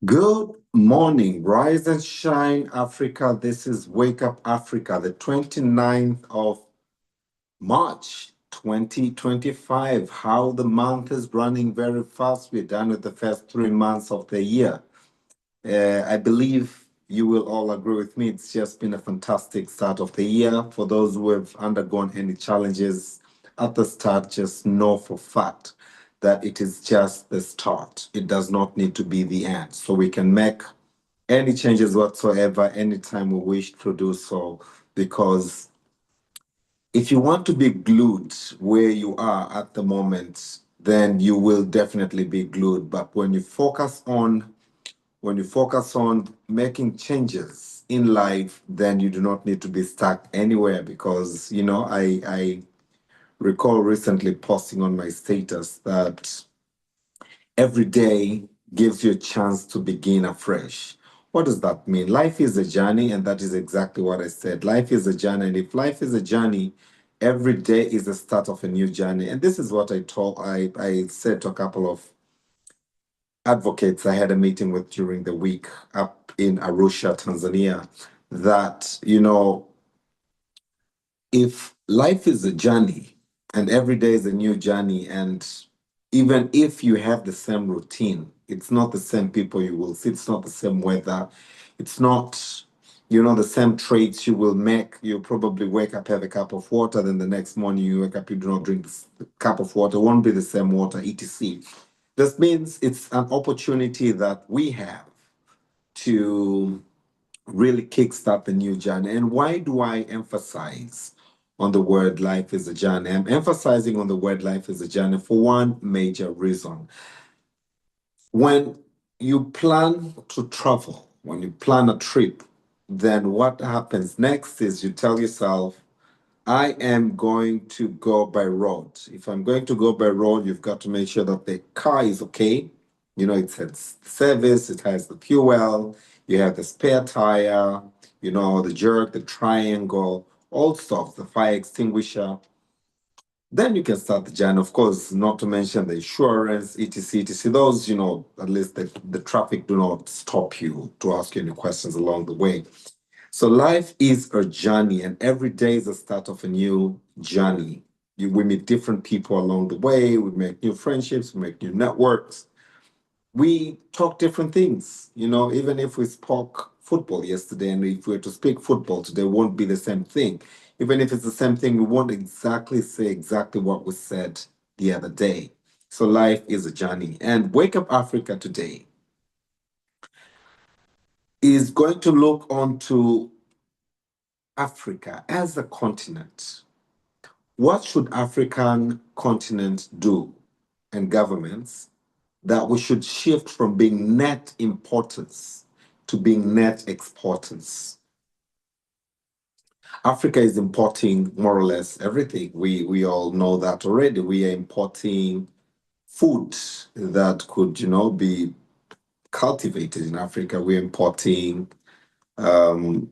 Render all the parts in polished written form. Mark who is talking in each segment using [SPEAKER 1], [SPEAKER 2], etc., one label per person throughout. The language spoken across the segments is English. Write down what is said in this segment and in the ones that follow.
[SPEAKER 1] Good morning, rise and shine, Africa. This is Wake Up Africa, the 29th of March, 2025. How the month is running very fast. We're done with the first 3 months of the year. I believe you will all agree with me. It's just been a fantastic start of the year. For those who have undergone any challenges at the start, just know for fact that it is just the start. It does not need to be the end. So we can make any changes whatsoever anytime we wish to do so. Because if you want to be glued where you are at the moment, then you will definitely be glued. But when you focus on making changes in life, then you do not need to be stuck anywhere because I recall recently posting on my status that every day gives you a chance to begin afresh. What does that mean? Life is a journey, and that is exactly what I said. Life is a journey, and if life is a journey, every day is the start of a new journey. And this is what I said to a couple of advocates I had a meeting with during the week up in Arusha, Tanzania, that, if life is a journey and every day is a new journey, and even if you have the same routine, it's not the same people you will see, it's not the same weather, it's not, the same traits you will make. You'll probably wake up, have a cup of water, then the next morning you wake up, you do not drink this cup of water, it won't be the same water, etc. This means it's an opportunity that we have to really kickstart the new journey. And why do I emphasize on the word life is a journey? I'm emphasizing on the word life is a journey for one major reason. When you plan to travel, when you plan a trip, then what happens next is you tell yourself, I am going to go by road. If I'm going to go by road, you've got to make sure that the car is okay. It has service, it has the fuel, you have the spare tire, the jerk, the triangle, all stuff, the fire extinguisher. Then you can start the journey, of course, not to mention the insurance, etc., etc. Those, at least the traffic do not stop you to ask you any questions along the way. So life is a journey, and every day is the start of a new journey. We meet different people along the way. We make new friendships. We make new networks. We talk different things. Even if we spoke football yesterday, and if we were to speak football today, it won't be the same thing. Even if it's the same thing, we won't exactly say exactly what was said the other day. So life is a journey. And Wake Up Africa today is going to look onto Africa as a continent. What should African continent do and governments that we should shift from being net importers to being net exporters? Africa is importing more or less everything. We all know that already. We are importing food that could, be cultivated in Africa. Um,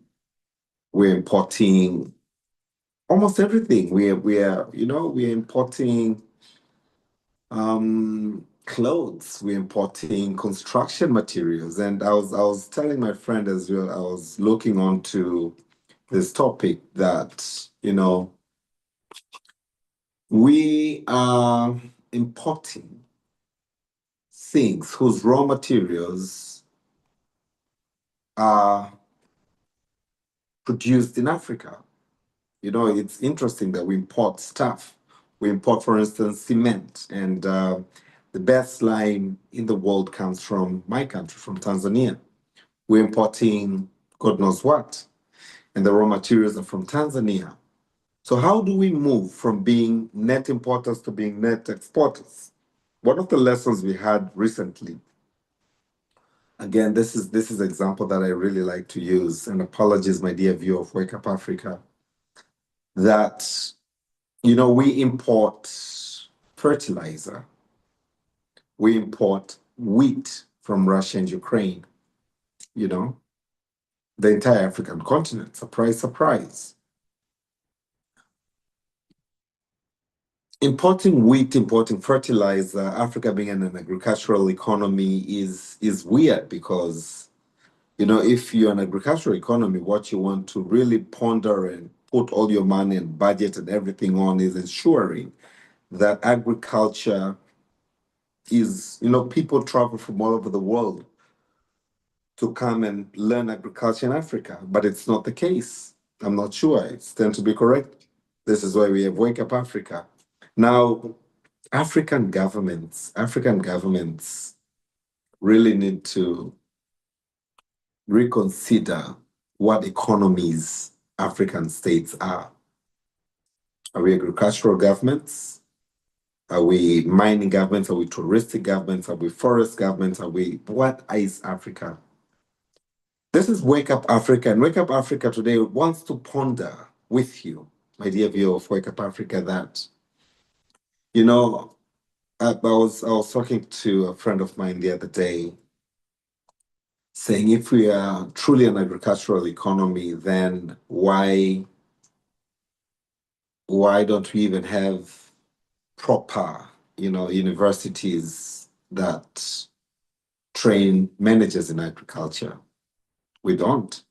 [SPEAKER 1] we're importing almost everything. We're importing clothes, we're importing construction materials. And I was telling my friend as well, I was looking onto this topic that, we are importing things whose raw materials are produced in Africa. It's interesting that we import stuff. We import, for instance, cement, and the best lime in the world comes from my country, from Tanzania. We're importing God knows what, and the raw materials are from Tanzania. So how do we move from being net importers to being net exporters? One of the lessons we had recently, again, this is an example that I really like to use, and apologies, my dear viewer of Wake Up Africa, that we import fertilizer, we import wheat from Russia and Ukraine, you know, the entire African continent. Surprise, surprise. Importing wheat, importing fertilizer, Africa being an agricultural economy is weird because, if you're an agricultural economy, what you want to really ponder and put all your money and budget and everything on is ensuring that agriculture is, people travel from all over the world to come and learn agriculture in Africa, but it's not the case. I'm not sure. It's tend to be correct. This is why we have Wake Up Africa. Now, African governments really need to reconsider what economies African states are. Are we agricultural governments? Are we mining governments? Are we touristic governments? Are we forest governments? What is Africa? This is Wake Up Africa, and Wake Up Africa today wants to ponder with you, my dear viewer of Wake Up Africa, that, you know, I was talking to a friend of mine the other day, saying if we are truly an agricultural economy, then why don't we even have proper, universities that train managers in agriculture? We don't.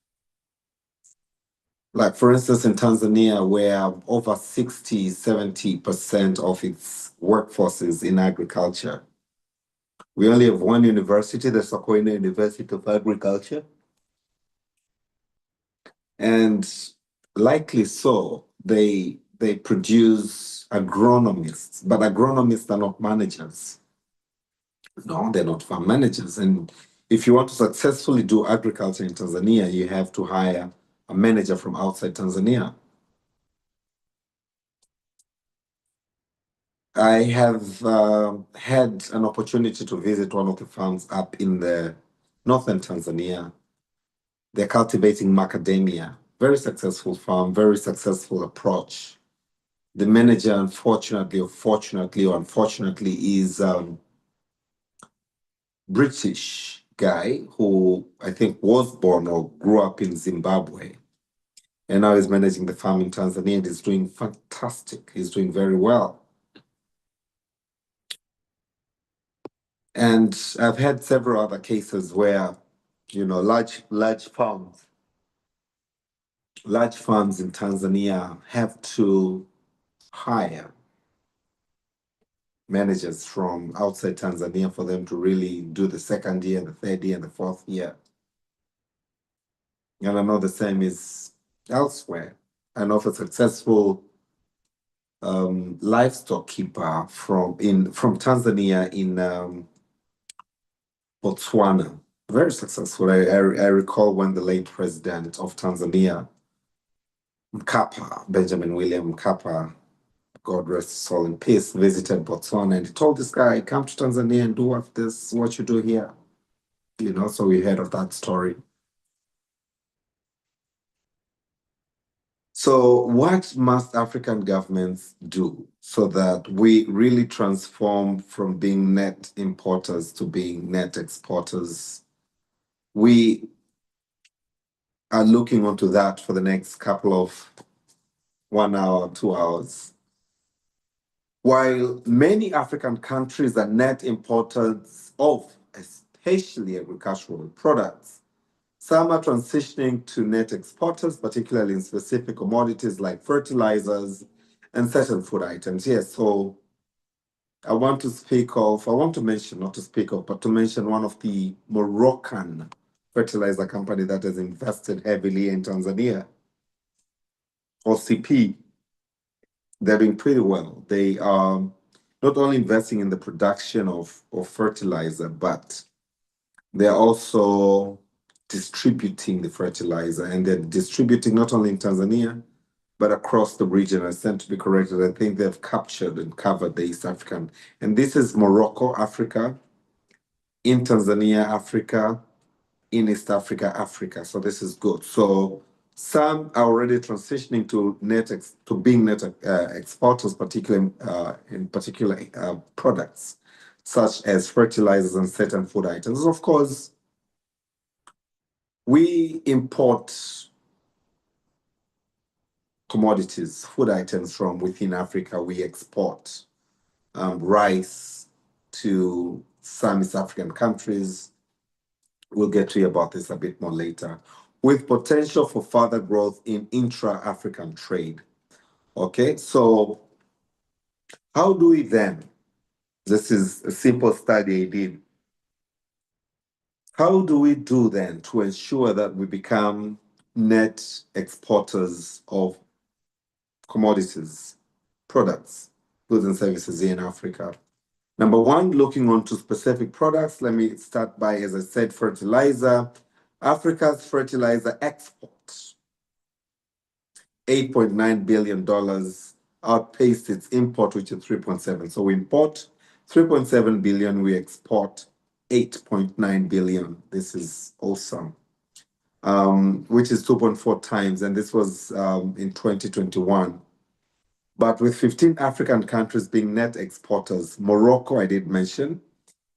[SPEAKER 1] Like, for instance, in Tanzania, where over 60, 70% of its workforce is in agriculture, we only have one university, the Sokoine University of Agriculture. And likely so, they produce agronomists, but agronomists are not managers. No, they're not farm managers. And if you want to successfully do agriculture in Tanzania, you have to hire a manager from outside Tanzania. I have had an opportunity to visit one of the farms up in the northern Tanzania. They're cultivating macadamia. Very successful farm, very successful approach. The manager, unfortunately, or fortunately, or unfortunately, is British guy who I think was born or grew up in Zimbabwe. And now he's managing the farm in Tanzania and he's doing fantastic. He's doing very well. And I've had several other cases where, large farms in Tanzania have to hire managers from outside Tanzania for them to really do the second year, the third year, and the fourth year. And I know the same is elsewhere. I know of a successful livestock keeper from Tanzania in Botswana. Very successful. I recall when the late president of Tanzania, Mkapa, Benjamin William Mkapa, God rest his soul in peace, visited Botswana and he told this guy, come to Tanzania and do what you do here. So we heard of that story. So what must African governments do so that we really transform from being net importers to being net exporters? We are looking onto that for the next couple of 1 hour, 2 hours. While many African countries are net importers of especially agricultural products, some are transitioning to net exporters, particularly in specific commodities like fertilizers and certain food items. Yes, so I want to mention, not to speak of, but to mention one of the Moroccan fertilizer company that has invested heavily in Tanzania, OCP. They're doing pretty well. They are not only investing in the production of fertilizer, but they're also distributing the fertilizer, and they're distributing not only in Tanzania, but across the region. I stand to be corrected. I think they've captured and covered the East African. And this is Morocco, Africa, in Tanzania, Africa, in East Africa, Africa. So this is good. So some are already transitioning to being net exporters, particularly in particular products such as fertilizers and certain food items. Of course, we import commodities, food items from within Africa. We export rice to some East African countries. We'll get to you about this a bit more later, with potential for further growth in intra-African trade. Okay, so how do we then? This is a simple study I did. How do we do then to ensure that we become net exporters of commodities, products, goods and services here in Africa? Number one, looking onto specific products. Let me start by, as I said, fertilizer. Africa's fertilizer exports, $8.9 billion, outpaced its import, which is 3.7. So we import 3.7 billion, we export 8.9 billion. This is awesome. Which is 2.4 times, and this was in 2021. But with 15 African countries being net exporters, Morocco, I did mention,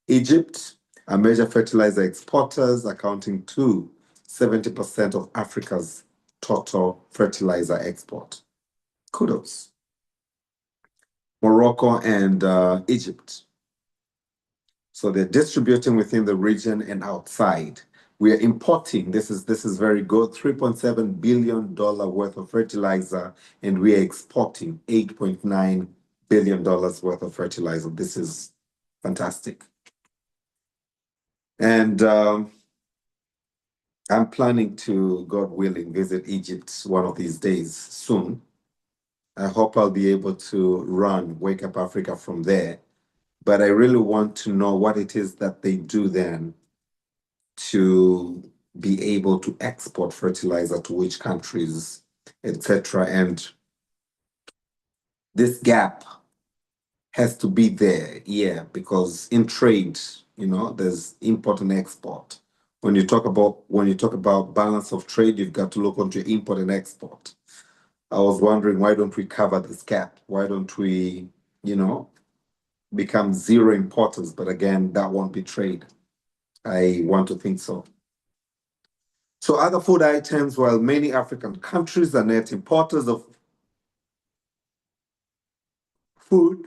[SPEAKER 1] Egypt are major fertilizer exporters, accounting to 70% of Africa's total fertilizer export. Kudos. Morocco and Egypt. So they're distributing within the region and outside. We are importing, this is very good, $3.7 billion worth of fertilizer, and we are exporting $8.9 billion worth of fertilizer. This is fantastic. And I'm planning to, God willing, visit Egypt one of these days soon. I hope I'll be able to run Wake Up Africa from there. But I really want to know what it is that they do then to be able to export fertilizer to which countries, etc. And this gap has to be there, yeah, because in trade, there's import and export. When you talk about balance of trade, you've got to look onto import and export. I was wondering, why don't we cover this gap? Why don't we, become zero importers? But again, that won't be trade. I want to think so. So other food items, while many African countries are net importers of food,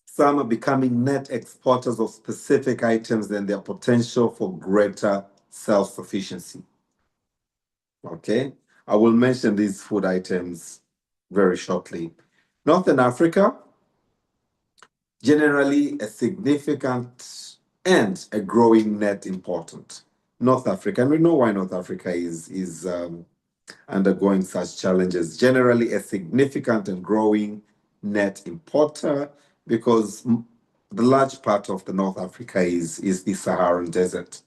[SPEAKER 1] some are becoming net exporters of specific items and their potential for greater self-sufficiency. Okay, I will mention these food items very shortly. Northern Africa, generally a significant and a growing net important. North Africa, and we know why North Africa is undergoing such challenges. Generally, a significant and growing net importer, because the large part of the North Africa is the Saharan desert.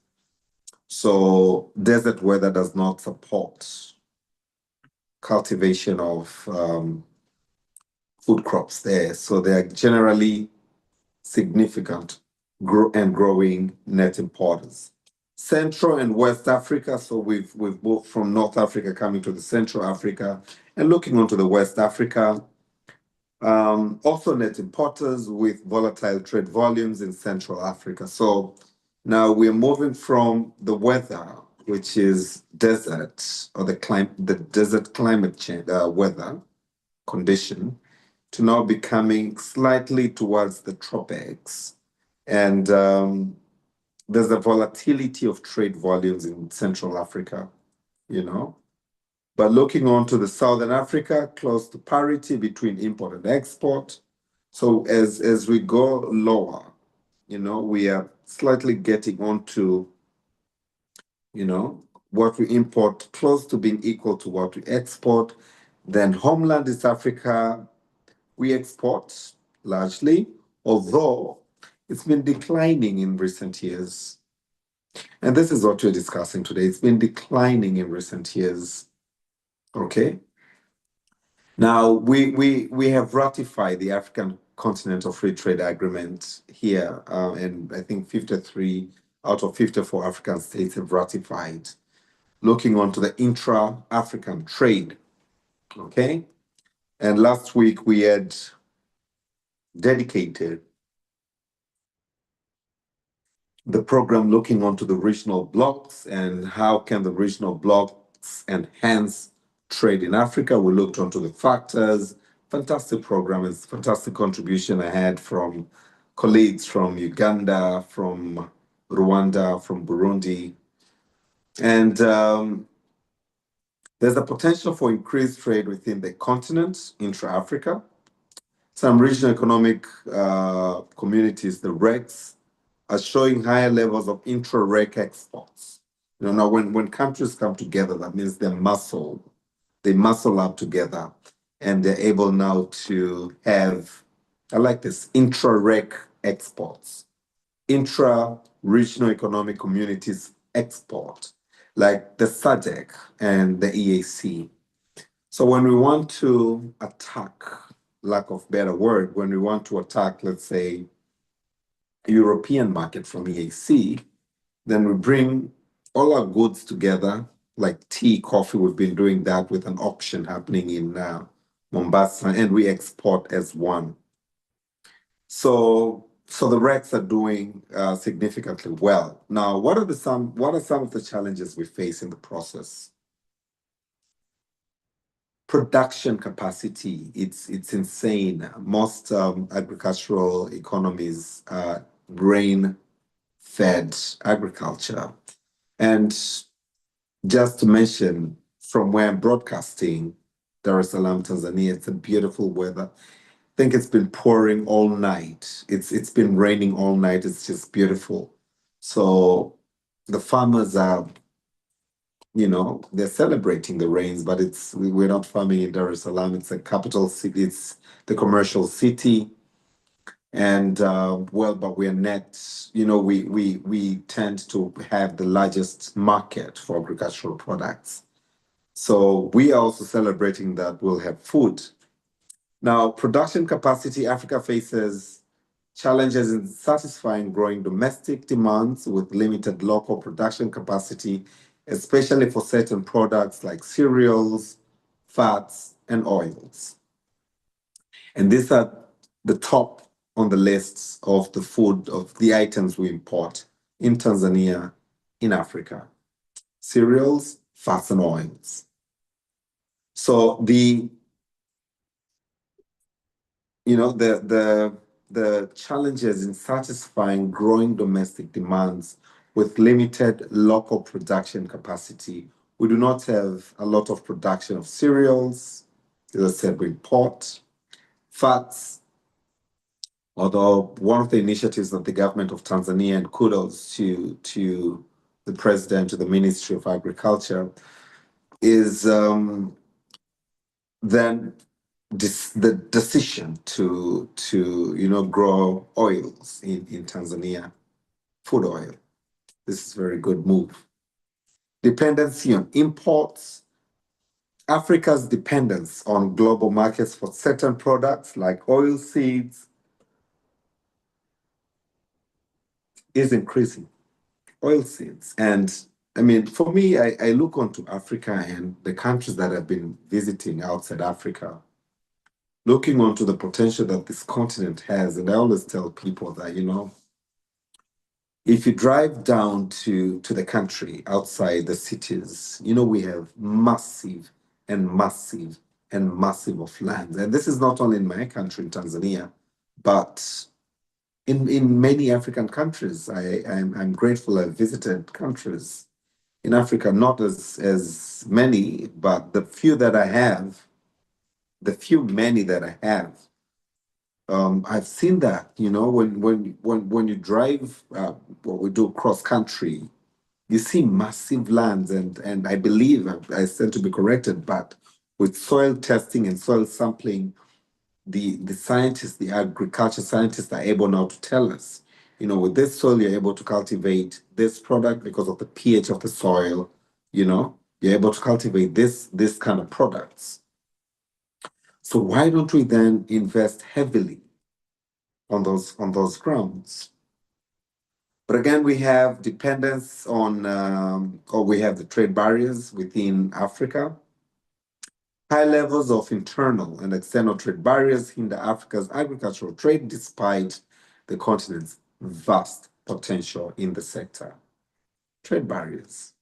[SPEAKER 1] So desert weather does not support cultivation of food crops there. So they are generally significant and growing net importers. Central and West Africa, so we've moved from North Africa coming to the Central Africa and looking onto the West Africa. Also net importers with volatile trade volumes in Central Africa. So now we're moving from the weather, which is desert, or the desert climate change weather condition, to now becoming slightly towards the tropics. And there's a volatility of trade volumes in Central Africa, But looking on to the Southern Africa, close to parity between import and export. So as we go lower, we are slightly getting onto, what we import close to being equal to what we export. Then homeland East Africa, we export largely, although it's been declining in recent years. And this is what we're discussing today. It's been declining in recent years. Okay. Now, we have ratified the African Continental Free Trade Agreement here, and I think 53 out of 54 African states have ratified, looking onto the intra-African trade. Okay. And last week we had dedicated the program looking onto the regional blocks and how can the regional blocks enhance trade in Africa. We looked onto the factors. Fantastic program, it's fantastic contribution I had from colleagues from Uganda, from Rwanda, from Burundi. And there's a potential for increased trade within the continent, intra-Africa. Some regional economic communities, the RECs, are showing higher levels of intra-REC exports. Now when countries come together, that means they muscle up together, and they're able now to have, I like this, intra-REC exports, intra-regional economic communities export, like the SADC and the EAC. So when we want to attack, lack of better word, when we want to attack, let's say, a European market from EAC, then we bring all our goods together, like tea, coffee. We've been doing that with an auction happening in Mombasa, and we export as one. So the RECs are doing significantly well. Now, what are some of the challenges we face in the process? Production capacity, it's insane. Most agricultural economies are grain-fed agriculture. And just to mention, from where I'm broadcasting, Dar es Salaam, Tanzania, it's a beautiful weather. I think it's been pouring all night. It's been raining all night. It's just beautiful. So the farmers are, they're celebrating the rains, but we're not farming in Dar es Salaam. It's a capital city. It's the commercial city. And but we're net, we tend to have the largest market for agricultural products. So we are also celebrating that we'll have food. Now, production capacity, Africa faces challenges in satisfying growing domestic demands with limited local production capacity, especially for certain products like cereals, fats, and oils. And these are the top on the lists of the items we import in Tanzania, in Africa. Cereals, fats, and oils. So the challenges in satisfying growing domestic demands with limited local production capacity. We do not have a lot of production of cereals. As I said, we import fats, although one of the initiatives of the government of Tanzania, and kudos to the president, to the Ministry of Agriculture, is then the decision to grow oils in Tanzania, food oil. This is a very good move. Dependency on imports. Africa's dependence on global markets for certain products like oil seeds is increasing. Oil seeds. And I mean, for me, I look onto Africa and the countries that I've been visiting outside Africa, looking onto the potential that this continent has. And I always tell people that, if you drive down to the country outside the cities, we have massive and massive and massive of lands. And this is not only in my country, in Tanzania, but in many African countries. I'm grateful I've visited countries in Africa, not as many, but the few that I have, many that I have, I've seen that, when you drive, what we do cross country, you see massive lands, and I believe I said to be corrected, but with soil testing and soil sampling, the scientists, the agriculture scientists are able now to tell us, with this soil, you're able to cultivate this product because of the pH of the soil, you're able to cultivate this kind of products. So why don't we then invest heavily on those grounds? But again, we have dependence on, or we have the trade barriers within Africa. High levels of internal and external trade barriers hinder Africa's agricultural trade despite the continent's vast potential in the sector. Trade barriers.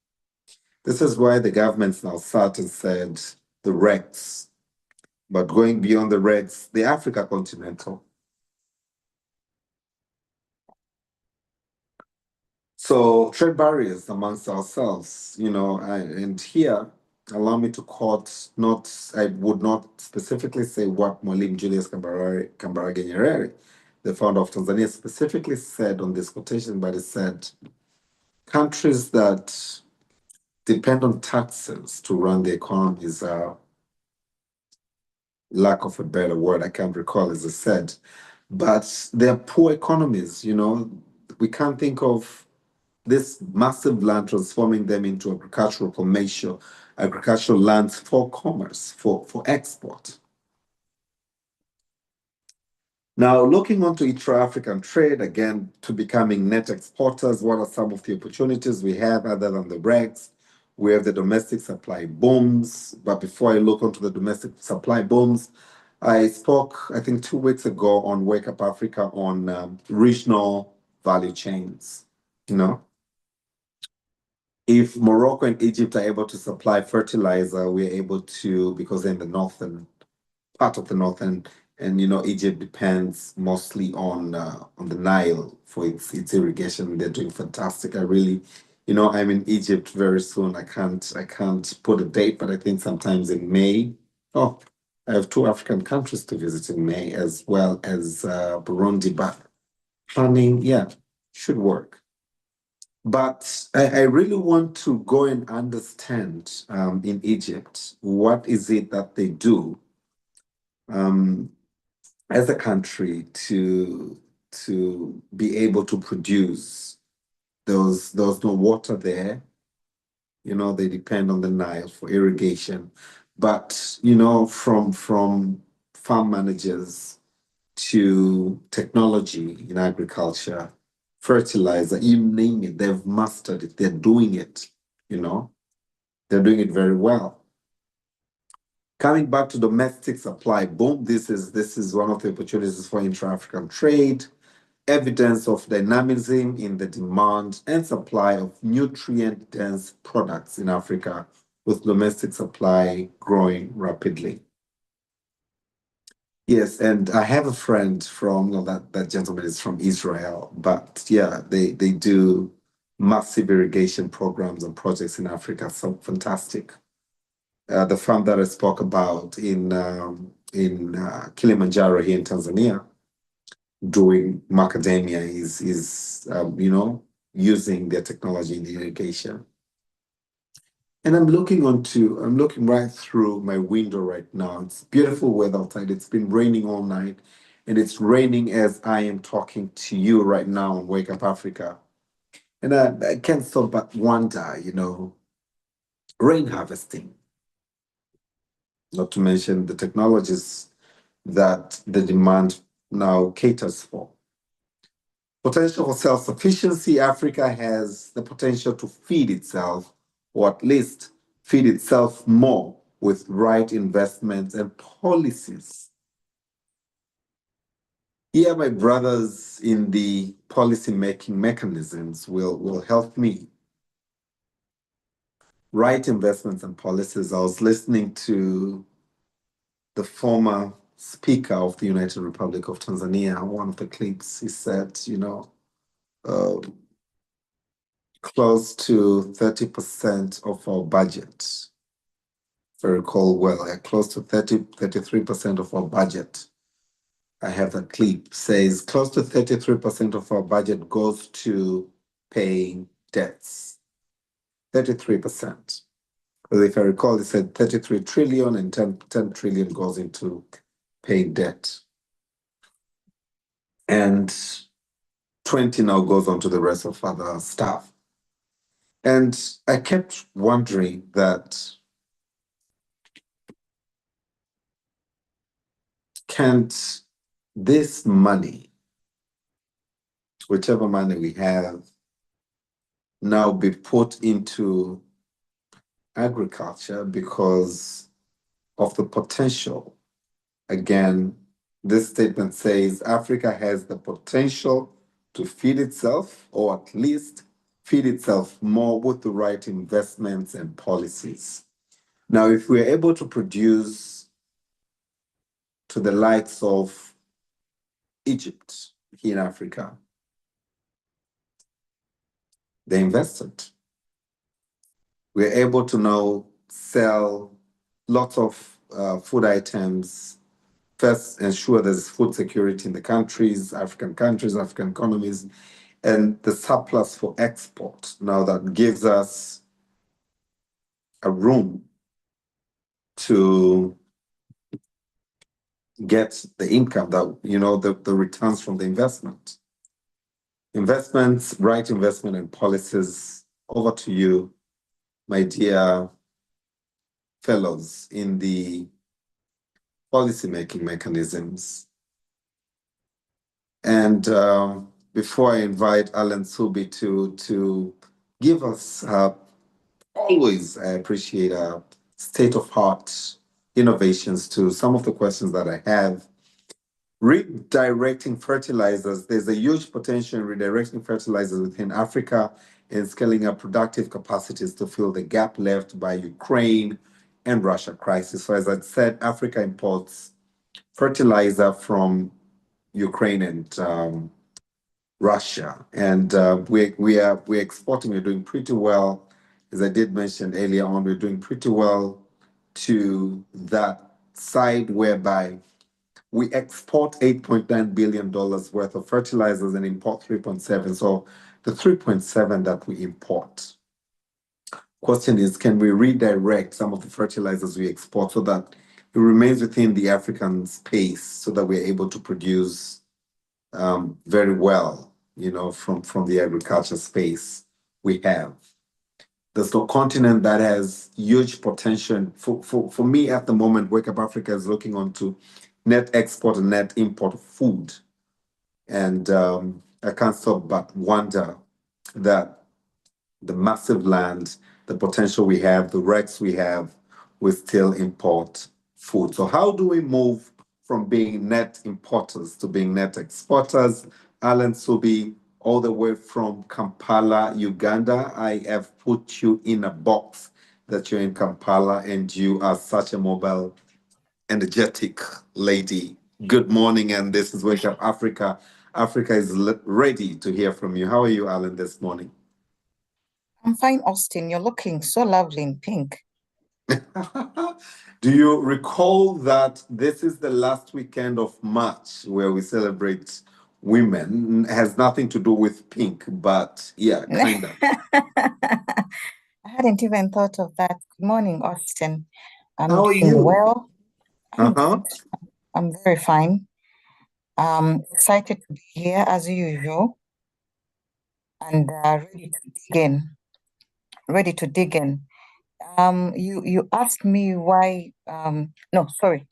[SPEAKER 1] This is why the government's now sat and said, the regs, but going beyond the regs, the Africa continental. So trade barriers amongst ourselves, and here, allow me to quote, not, I would not specifically say what Mwalimu Julius Kambarage Nyerere, the founder of Tanzania, specifically said on this quotation, but he said, countries that depend on taxes to run the economies are, lack of a better word, I can't recall, as I said, but they're poor economies, we can't think of this massive land transforming them into agricultural lands for commerce, for export. Now, looking onto intra-African trade, again, to becoming net exporters, what are some of the opportunities we have other than the regs? We have the domestic supply booms. But before I look onto the domestic supply booms, I spoke, I think, 2 weeks ago on Wake Up Africa on regional value chains. If Morocco and Egypt are able to supply fertilizer, we're able to, because they're in the northern part of the north, and Egypt depends mostly on the Nile for its irrigation. They're doing fantastic. I really, I'm in Egypt very soon. I can't put a date, but I think sometimes in May. Oh, I have 2 African countries to visit in May, as well as Burundi, but planning, yeah, should work. But I really want to go and understand in Egypt, what is it that they do um, as a country to be able to produce there's no water there. They depend on the Nile for irrigation. But from farm managers to technology in agriculture, fertilizer, you name it, they've mastered it. They're doing it, you know, they're doing it very well. Coming back to domestic supply, boom, this is one of the opportunities for intra-African trade, evidence of dynamism in the demand and supply of nutrient-dense products in Africa, with domestic supply growing rapidly. Yes, and I have a friend from, no, that gentleman is from Israel, but yeah, they do massive irrigation programs and projects in Africa. So fantastic. The farm that I spoke about in Kilimanjaro here in Tanzania, doing macadamia is using their technology in the irrigation. And I'm looking right through my window right now. It's beautiful weather outside. It's been raining all night, and it's raining as I am talking to you right now on Wake Up Africa. And I can't stop but wonder, rain harvesting, not to mention the technologies that the demand now caters for. Potential for self-sufficiency, Africa has the potential to feed itself, or at least feed itself more with right investments and policies. Here, my brothers in the policy-making mechanisms will help me. Right investments and policies. I was listening to the former Speaker of the United Republic of Tanzania, one of the clips. He said, uh, close to 30% of our budget, if I recall well, close to 33% of our budget. I have a clip, says close to 33% of our budget goes to paying debts. 33%. Because if I recall, it said 33 trillion and 10 trillion goes into paying debt. And 20 now goes on to the rest of other stuff. And I kept wondering that, can't this money, whichever money we have, now be put into agriculture because of the potential? Again, this statement says Africa has the potential to feed itself, or at least feed itself more with the right investments and policies. Now, if we're able to produce to the likes of Egypt here in Africa, they invested. We're able to now sell lots of food items. First, ensure there's food security in the countries, African economies, and the surplus for export. Now that gives us a room to get the income that, the returns from the investment. Investments, right investment and policies. Over to you, my dear fellows in the policymaking mechanisms. And before I invite Alan Subi to give us, always I appreciate state of heart innovations to some of the questions that I have. Redirecting fertilizers, there's a huge potential in redirecting fertilizers within Africa and scaling up productive capacities to fill the gap left by Ukraine and Russia crisis. So as I said, Africa imports fertilizer from Ukraine and Russia, and we're exporting. We're doing pretty well, as I did mention earlier on. We're doing pretty well to that side whereby we export $8.9 billion worth of fertilizers and import 3.7. So the 3.7 that we import. Question is, can we redirect some of the fertilizers we export so that it remains within the African space so that we're able to produce very well, from the agriculture space we have. There's no continent that has huge potential. For me at the moment, Wake Up Africa is looking onto net export and net import of food. And I can't stop but wonder that the massive land, the potential we have, the rights we have, we still import food. So how do we move from being net importers to being net exporters? Alan Subi, all the way from Kampala, Uganda. I have put you in a box that you're in Kampala and you are such a mobile, energetic lady. Good morning, and this is Wake Up Africa. Africa is ready to hear from you. How are you, Alan, this morning?
[SPEAKER 2] I'm fine, Austin. You're looking so lovely in pink.
[SPEAKER 1] Do you recall that this is the last weekend of March where we celebrate women? Has nothing to do with pink, but yeah, kind of.
[SPEAKER 2] I hadn't even thought of that. Good morning, Austin. I'm
[SPEAKER 1] How are
[SPEAKER 2] doing
[SPEAKER 1] you?
[SPEAKER 2] well. I'm
[SPEAKER 1] Uh-huh.
[SPEAKER 2] good. I'm very fine. Excited to be here as usual and ready to dig in. Ready to dig in. You asked me why. No, sorry.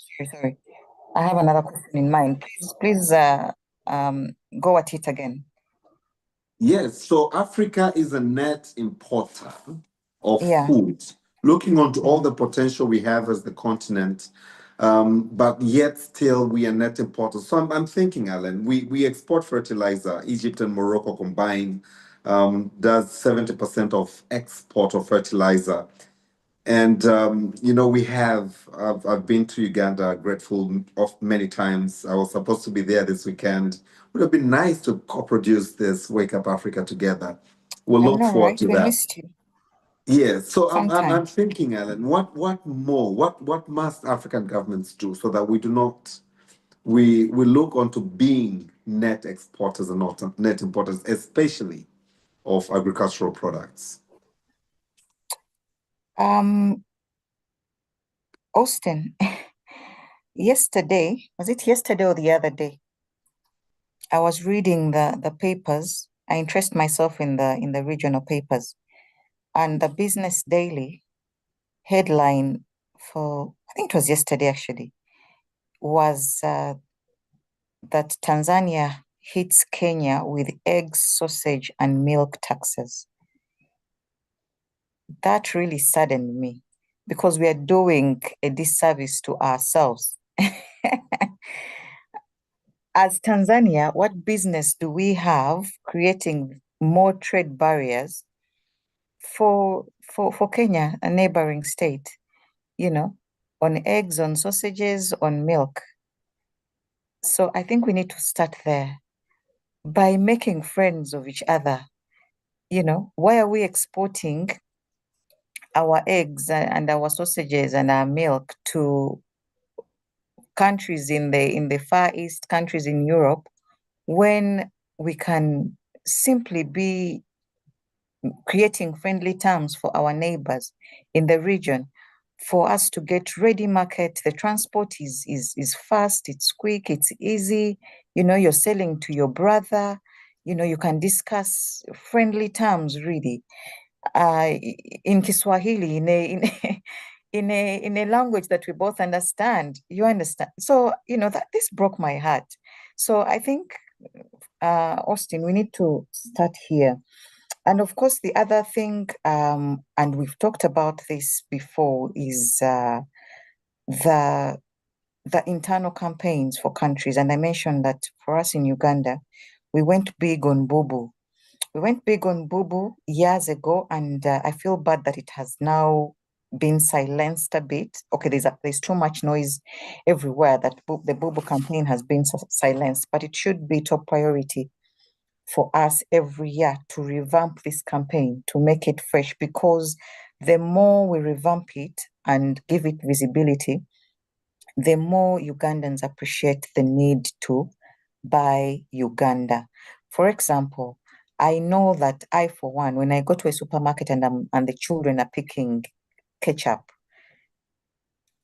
[SPEAKER 2] I have another question in mind. Please, um, go at it again.
[SPEAKER 1] Yes, so Africa is a net importer of
[SPEAKER 2] Yeah.
[SPEAKER 1] food, looking onto all
[SPEAKER 2] Mm.
[SPEAKER 1] the potential we have as the continent, but yet still we are net importers. So I'm thinking, Alan, we export fertilizer. Egypt and Morocco combined does 70% of export of fertilizer. And I've been to Uganda, grateful of many times. I was supposed to be there this weekend. Would have been nice to co-produce this Wake Up Africa together. We'll
[SPEAKER 2] I
[SPEAKER 1] look
[SPEAKER 2] know,
[SPEAKER 1] forward
[SPEAKER 2] right?
[SPEAKER 1] to
[SPEAKER 2] We
[SPEAKER 1] that.
[SPEAKER 2] missed you
[SPEAKER 1] Yes. So I'm
[SPEAKER 2] sometime.
[SPEAKER 1] thinking, Alan, what more? What must African governments do so that we do not we look onto being net exporters and not net importers, especially of agricultural products?
[SPEAKER 2] Um, Austin, yesterday, was it yesterday or the other day? I was reading the papers. I interest myself in the regional papers, and the Business Daily headline for, I think it was yesterday actually, was that Tanzania hits Kenya with eggs, sausage, and milk taxes. That really saddened me because we are doing a disservice to ourselves. As Tanzania, what business do we have creating more trade barriers for Kenya, a neighboring state? on eggs, on sausages, on milk. So I think we need to start there by making friends of each other. Why are we exporting our eggs and our sausages and our milk to countries in the Far East, countries in Europe, when we can simply be creating friendly terms for our neighbors in the region for us to get ready market? The transport is fast, it's quick, it's easy. You're selling to your brother. You can discuss friendly terms really in Kiswahili, in a language that we both understand. You understand? So, that this broke my heart. So I think, Austin, we need to start here. And of course, the other thing, and we've talked about this before, is the internal campaigns for countries. And I mentioned that for us in Uganda, we went big on Bubu. We went big on Bubu years ago, and I feel bad that it has now been silenced a bit. Okay, there's too much noise everywhere that the Bubu campaign has been silenced, but it should be top priority for us every year to revamp this campaign, to make it fresh, because the more we revamp it and give it visibility, the more Ugandans appreciate the need to buy Uganda. For example, I know that I, for one, when I go to a supermarket and the children are picking ketchup,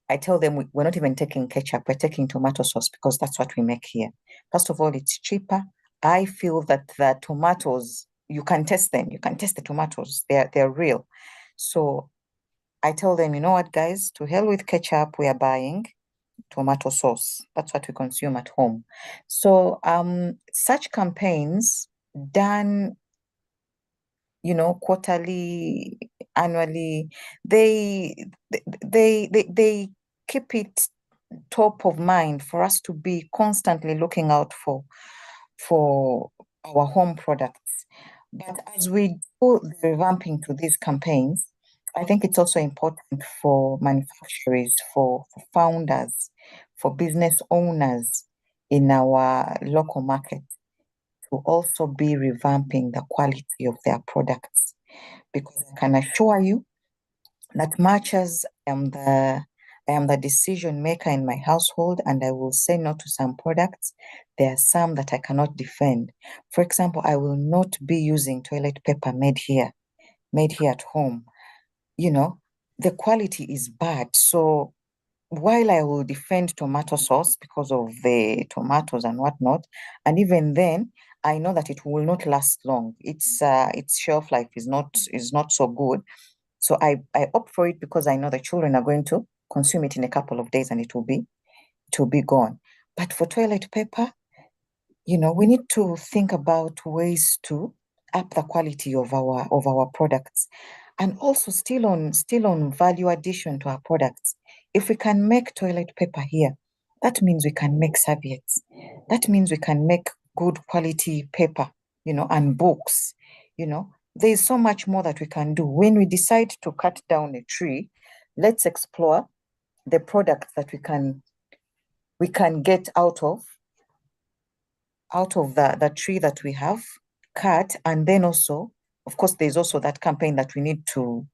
[SPEAKER 2] I tell them we're not even taking ketchup, we're taking tomato sauce because that's what we make here. First of all, it's cheaper. I feel that the tomatoes, you can test them. You can test the tomatoes. They're real. So I tell them, you know what, guys, to hell with ketchup, we are buying tomato sauce. That's what we consume at home. So such campaigns done, quarterly, annually, they keep it top of mind for us to be constantly looking out for our home products. But as we do the revamping to these campaigns, I think it's also important for manufacturers, for founders, for business owners in our local market to also be revamping the quality of their products. Because I can assure you that much as I am the decision maker in my household, and I will say no to some products, there are some that I cannot defend. For example, I will not be using toilet paper made here at home. The quality is bad. So while I will defend tomato sauce because of the tomatoes and whatnot, and even then, I know that it will not last long. Its shelf life is not so good. So I opt for it because I know the children are going to consume it in a couple of days and it will be gone. But for toilet paper, we need to think about ways to up the quality of our products, and also still on value addition to our products. If we can make toilet paper here, that means we can make serviettes. That means we can make good quality paper, and books. There's so much more that we can do. When we decide to cut down a tree, let's explore the products that we can get out of the tree that we have cut. And then also, of course, there's also that campaign that we need to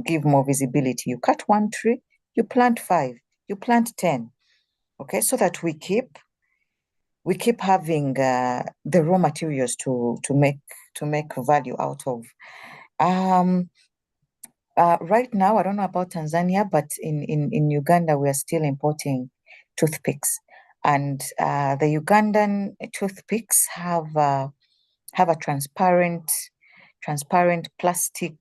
[SPEAKER 2] give more visibility. You cut one tree, you plant 5, you plant 10, okay, so that we keep having the raw materials to make value out of. Right now, I don't know about Tanzania, but in Uganda, we are still importing toothpicks. And the Ugandan toothpicks have a transparent plastic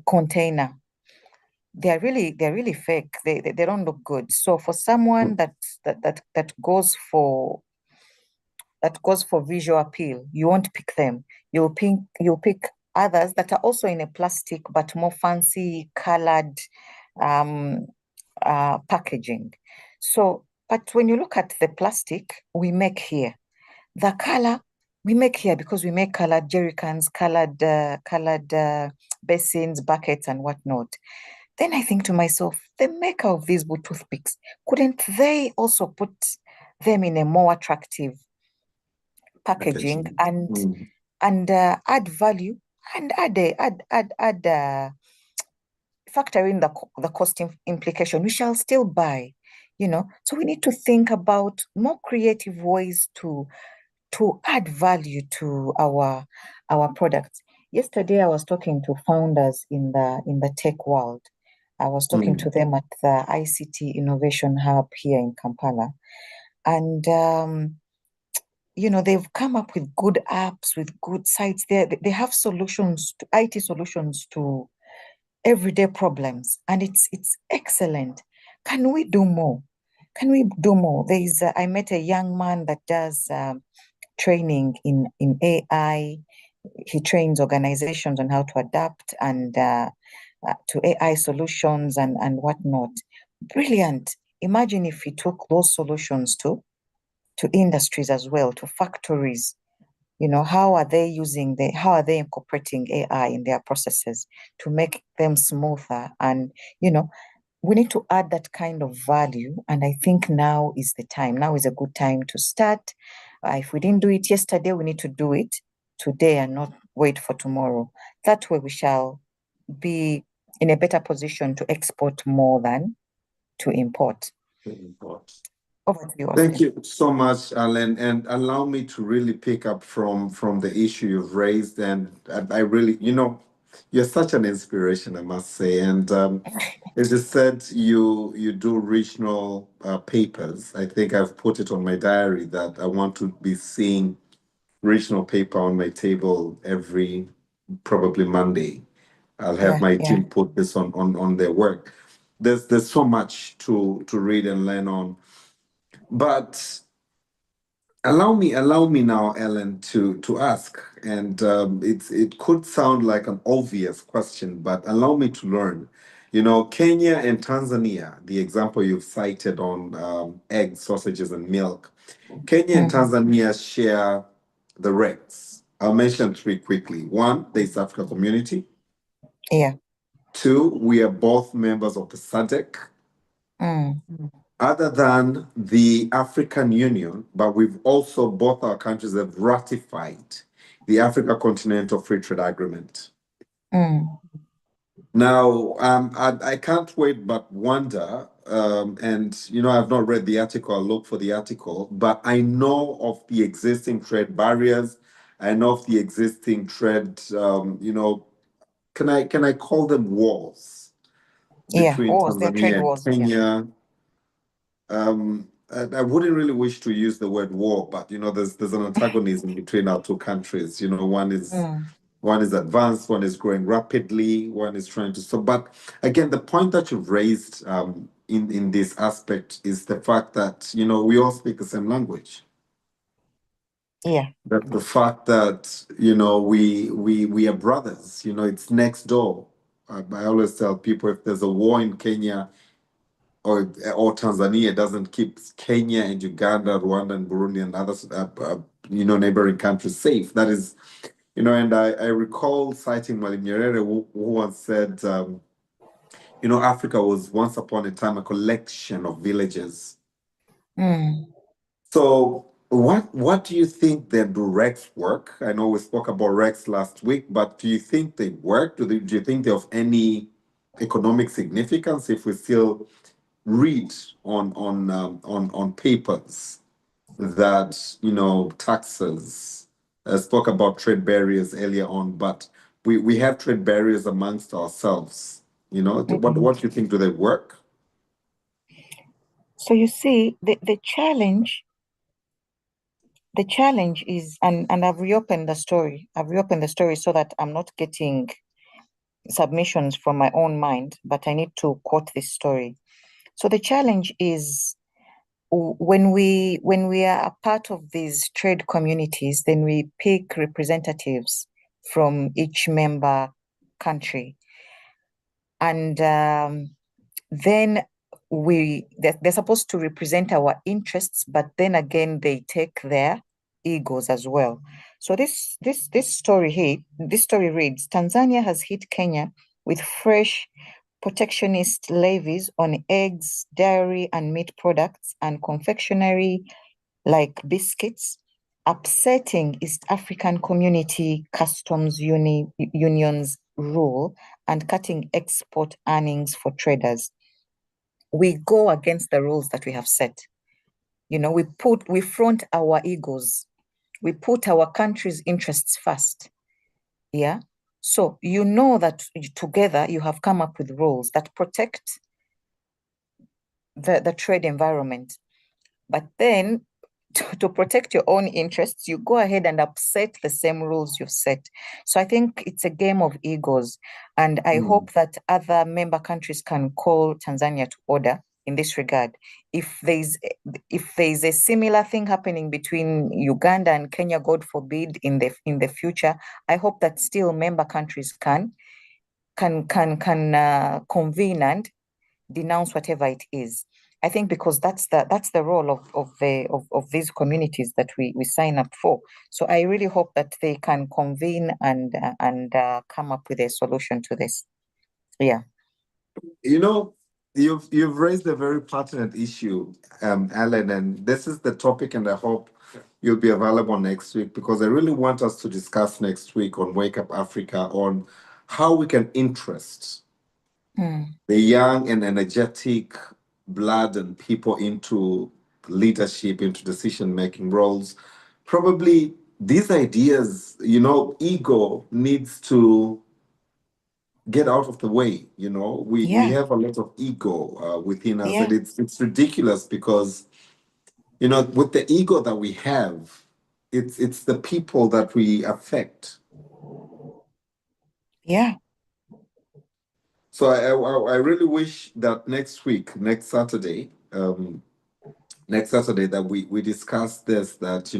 [SPEAKER 2] container. They're really fake. They don't look good. So for someone that goes for visual appeal, you won't pick them. You'll pick others that are also in a plastic but more fancy colored um, packaging. So, but when you look at the plastic we make here, the color we make here because we make colored jerry cans, colored basins, buckets, and whatnot. Then I think to myself, the maker of these wood toothpicks, couldn't they also put them in a more attractive packaging
[SPEAKER 1] Packaging.
[SPEAKER 2] and add value and add factor in the cost implication? We shall still buy, you know. So we need to think about more creative ways to add value to our products. Yesterday, I was talking to founders in the tech world. I was talking to
[SPEAKER 1] Mm.
[SPEAKER 2] them at the ICT Innovation Hub here in Kampala, and you know, they've come up with good apps, with good sites. They have solutions to IT solutions to everyday problems, and it's excellent. Can we do more? Can we do more? I met a young man that does training in AI. He trains organizations on how to adapt and to AI solutions and whatnot. Brilliant. Imagine if we took those solutions to industries as well, to factories. You know, how are they incorporating AI in their processes to make them smoother? And, you know, we need to add that kind of value. And I think now is the time. Now is a good time to start. If we didn't do it yesterday, we need to do it today and not wait for tomorrow. That way we shall be in a better position to export more than to import. Over to you,
[SPEAKER 1] Thank
[SPEAKER 2] Austin.
[SPEAKER 1] you so much, Alan. And allow me to really pick up from the issue you've raised. And I really, you're such an inspiration, I must say. And as you said, you do regional papers. I think I've put it on my diary that I want to be seeing regional paper on my table every probably Monday. I'll have
[SPEAKER 2] Yeah,
[SPEAKER 1] my
[SPEAKER 2] yeah,
[SPEAKER 1] team put this on their work. There's so much to read and learn on. But allow me now, Ellen, to ask, and it could sound like an obvious question, but allow me to learn. Kenya and Tanzania, the example you've cited on eggs, sausages, and milk. Kenya and
[SPEAKER 2] mhm,
[SPEAKER 1] Tanzania share the RECs. I'll mention three quickly. One, the East Africa Community.
[SPEAKER 2] yeah,
[SPEAKER 1] Two, we are both members of the SADC.
[SPEAKER 2] mm,
[SPEAKER 1] Other than the African Union, but we've also, both our countries have ratified the Africa Continental Free Trade Agreement.
[SPEAKER 2] mm,
[SPEAKER 1] Now, I can't wait but wonder, and I've not read the article, I'll look for the article, but I know of the existing trade barriers. I know of the existing trade, can I call them walls
[SPEAKER 2] yeah.
[SPEAKER 1] between
[SPEAKER 2] Wars, they're trade
[SPEAKER 1] Tanzania and
[SPEAKER 2] wars. Yeah.
[SPEAKER 1] Kenya? I wouldn't really wish to use the word war, but there's an antagonism between our two countries.
[SPEAKER 2] Mm,
[SPEAKER 1] One is advanced, one is growing rapidly, one is trying to stop. But again, the point that you've raised in this aspect is the fact that we all speak the same language.
[SPEAKER 2] yeah.
[SPEAKER 1] That the fact that we are brothers. It's next door. I always tell people if there's a war in Kenya or Tanzania doesn't keep Kenya and Uganda, Rwanda and Burundi and others, neighboring countries safe. That is, and I recall citing Malim Nyerere, who once said, Africa was once upon a time a collection of villages.
[SPEAKER 2] Mm.
[SPEAKER 1] So what do you think then do RECs work? I know we spoke about RECs last week, but do you think they work? Do you think they're of any economic significance if we still read on papers that taxes. I spoke about trade barriers earlier on, but we have trade barriers amongst ourselves. What do you think? Do they work?
[SPEAKER 2] So you see, the challenge is, and I've reopened the story. I've reopened the story so that I'm not getting submissions from my own mind, but I need to quote this story. So the challenge is when we are a part of these trade communities, then we pick representatives from each member country, and then they're supposed to represent our interests, but then again they take their egos as well. So this story here, this story reads: Tanzania has hit Kenya with fresh protectionist levies on eggs, dairy and meat products, and confectionery like biscuits, upsetting East African Community Customs Union's rule and cutting export earnings for traders. We go against the rules that we have set. We front our egos. We put our country's interests first. Yeah. So you know that together you have come up with rules that protect the trade environment. But then to protect your own interests, you go ahead and upset the same rules you've set. So I think it's a game of egos. And I hope that other member countries can call Tanzania to order in this regard. If there's a similar thing happening between Uganda and Kenya, God forbid, in the future, I hope that still member countries can convene and denounce whatever it is. I think because that's the role of these communities that we sign up for. So I really hope that they can convene and come up with a solution to this. Yeah.
[SPEAKER 1] You've raised a very pertinent issue, Alan, and this is the topic, and I hope you'll be available next week because I really want us to discuss next week on Wake Up Africa on how we can interest the young and energetic blood and people into leadership, into decision-making roles. Probably these ideas, ego needs to get out of the way. We have a lot of ego within us, and it's ridiculous because with the ego that we have, it's the people that we affect.
[SPEAKER 2] Yeah.
[SPEAKER 1] So I really wish that next Saturday, that we discuss this, that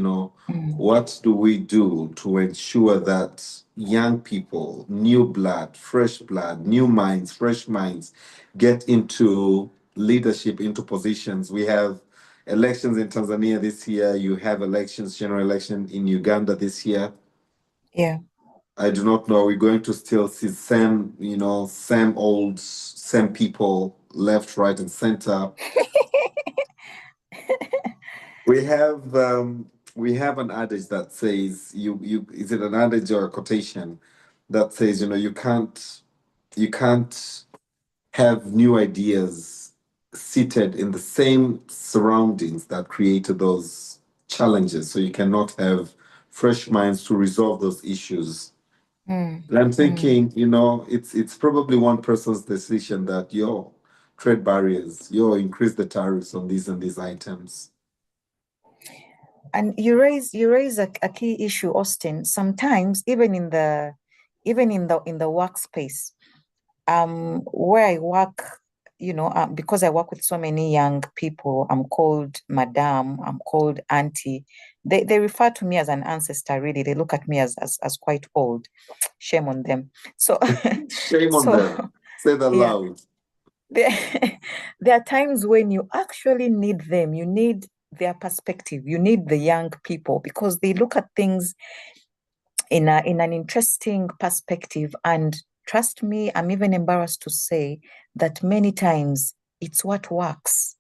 [SPEAKER 1] what do we do to ensure that young people, new blood, fresh blood, new minds, fresh minds get into leadership, into positions. We have elections in Tanzania this year. You have general election in Uganda this year.
[SPEAKER 2] Yeah.
[SPEAKER 1] I do not know. We're going to still see same people left, right, and center. We have an adage that says you is it an adage or a quotation that says you can't have new ideas seated in the same surroundings that created those challenges, so you cannot have fresh minds to resolve those issues. And I'm thinking, it's probably one person's decision that trade barriers, increase the tariffs on these and these items.
[SPEAKER 2] And you raise a key issue, Austin. Sometimes even in the workspace, where I work, because I work with so many young people, I'm called madam, I'm called auntie. They refer to me as an ancestor, really. They look at me as quite old. Shame on them. So
[SPEAKER 1] shame on them. Say that loud.
[SPEAKER 2] There are times when you actually need them. You need their perspective. You need the young people because they look at things in an interesting perspective. And trust me, I'm even embarrassed to say that many times it's what works.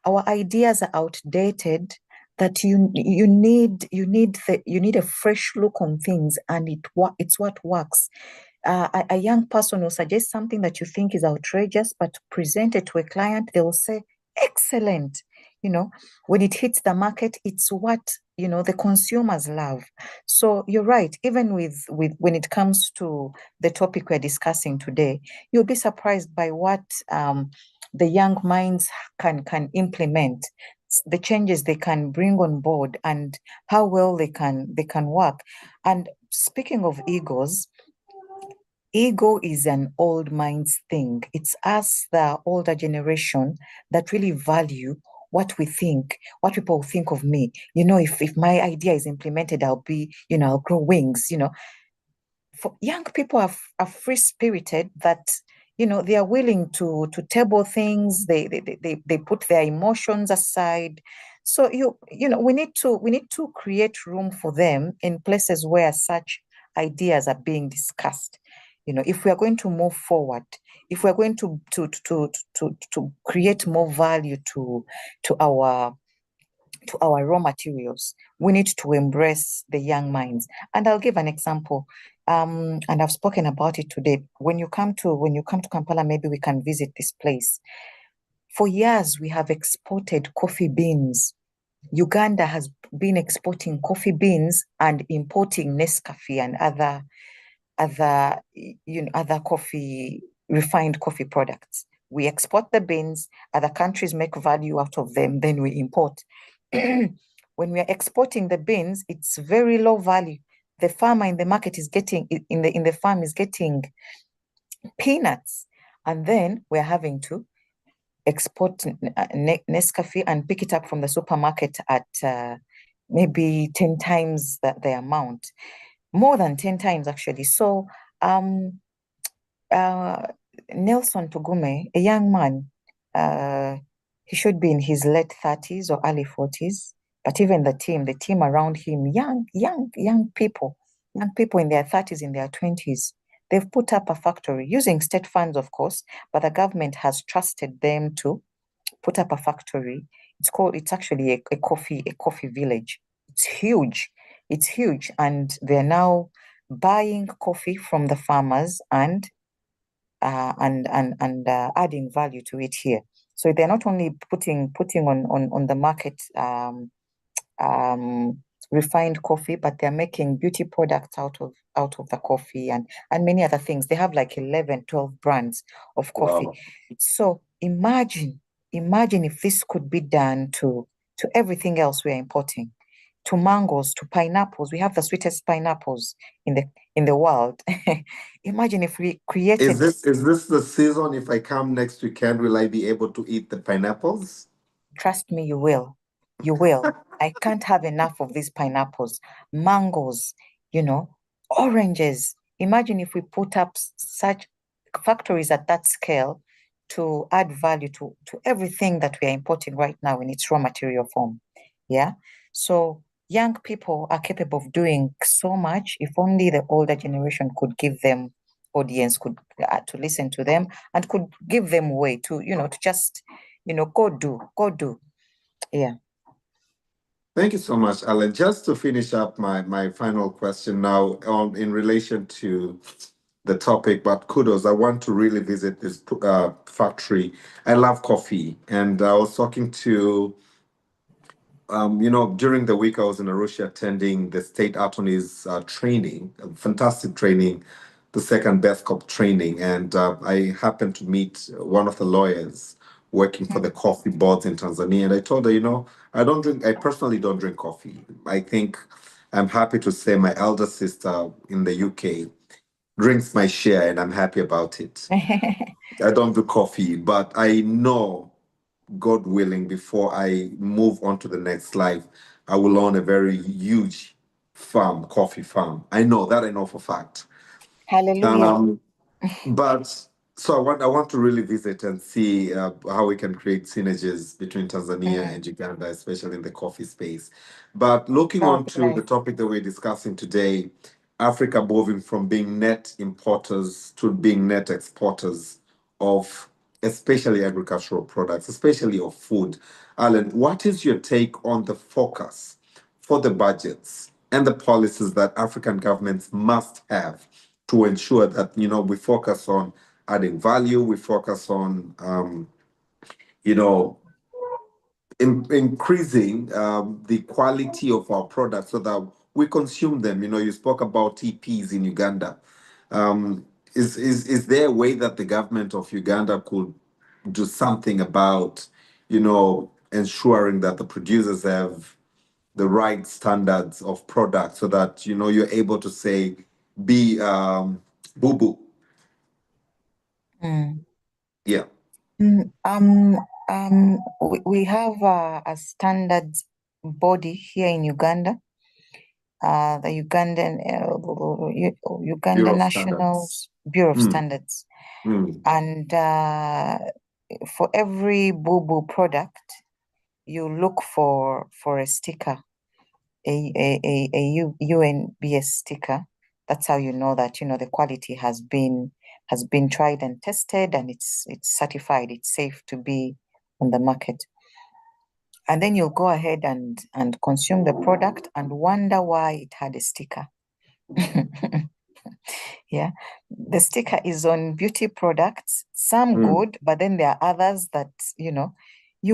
[SPEAKER 2] Our ideas are outdated, that you need a fresh look on things, and it's what works. A young person will suggest something that you think is outrageous, but present it to a client, they will say, excellent. When it hits the market, it's what, the consumers love. So you're right, even with when it comes to the topic we're discussing today, you'll be surprised by what the young minds can implement, the changes they can bring on board, and how well they can work. And speaking of egos, ego is an old minds thing. It's us, the older generation, that really value what we think, what people think of me. If my idea is implemented, I'll grow wings. For young people are free spirited, that they are willing to table things. They put their emotions aside. So we need to create room for them in places where such ideas are being discussed. If we are going to move forward, if we're going to create more value to our raw materials, we need to embrace the young minds. And I'll give an example. And I've spoken about it today. When you come to Kampala, maybe we can visit this place. For years, we have exported coffee beans. Uganda has been exporting coffee beans and importing Nescafe and other refined coffee products. We export the beans, other countries make value out of them, then we import. When we are exporting the beans, it's very low value. The farmer in the market is getting in the farm is getting peanuts, and then we're having to export Nescafe and pick it up from the supermarket at maybe 10 times the amount, more than 10 times actually. So Nelson Tugume, a young man, he should be in his late 30s or early 40s, but even the team around him, young people in their 30s, in their 20s, they've put up a factory using state funds, of course, but the government has trusted them to put up a factory. It's actually a coffee village. It's huge. And they're now buying coffee from the farmers and adding value to it here. So they're not only putting on the market refined coffee, but they're making beauty products out of the coffee and many other things. They have like 11, 12 brands of coffee.
[SPEAKER 1] Wow.
[SPEAKER 2] So imagine if this could be done to everything else we're importing, to mangoes, to pineapples. We have the sweetest pineapples in the world. Imagine if we
[SPEAKER 1] Is
[SPEAKER 2] created.
[SPEAKER 1] this the season? If I come next weekend, will I be able to eat the pineapples?
[SPEAKER 2] Trust me, you will. You will. I can't have enough of these pineapples, mangoes, oranges. Imagine if we put up such factories at that scale to add value to everything that we are importing right now in its raw material form. Yeah. So young people are capable of doing so much if only the older generation could give them audience, could to listen to them and could give them way to just go do. Yeah.
[SPEAKER 1] Thank you so much, Alan. Just to finish up my final question now in relation to the topic, but kudos. I want to really visit this factory. I love coffee, and I was talking to during the week I was in Arusha attending the state attorney's training, a fantastic training, the second best cop training, and I happened to meet one of the lawyers working for the coffee boards in Tanzania, and I told her, I personally don't drink coffee. I think I'm happy to say my elder sister in the UK drinks my share, and I'm happy about it. I don't do coffee, but I know, God willing, before I move on to the next life, I will own a very huge farm, coffee farm. I know that, I know for fact.
[SPEAKER 2] Hallelujah.
[SPEAKER 1] Um, but so I want to really visit and see how we can create synergies between Tanzania
[SPEAKER 2] Mm,
[SPEAKER 1] and Uganda, especially in the coffee space. But looking
[SPEAKER 2] that
[SPEAKER 1] on
[SPEAKER 2] would be
[SPEAKER 1] to the
[SPEAKER 2] nice.
[SPEAKER 1] topic that we're discussing today, Africa moving from being net importers to being net exporters of especially agricultural products, especially of food. Alan, what is your take on the focus for the budgets and the policies that African governments must have to ensure that we focus on adding value, we focus on you know increasing the quality of our products so that we consume them. You spoke about TPs in Uganda. Um, is there a way that the government of Uganda could do something about ensuring that the producers have the right standards of product so that you're able to say be boo boo.
[SPEAKER 2] Mm.
[SPEAKER 1] Yeah.
[SPEAKER 2] Mm, we have a standards body here in Uganda, the Uganda
[SPEAKER 1] Bureau of
[SPEAKER 2] National
[SPEAKER 1] Standards.
[SPEAKER 2] Bureau of
[SPEAKER 1] Mm,
[SPEAKER 2] Standards,
[SPEAKER 1] mm,
[SPEAKER 2] and for every boo-boo product, you look for a sticker, a UNBS sticker. That's how you know that the quality has been tried and tested, and it's certified, it's safe to be on the market. And then you'll go ahead and consume the product and wonder why it had a sticker. Yeah, the sticker is on beauty products, some good, but then there are others that you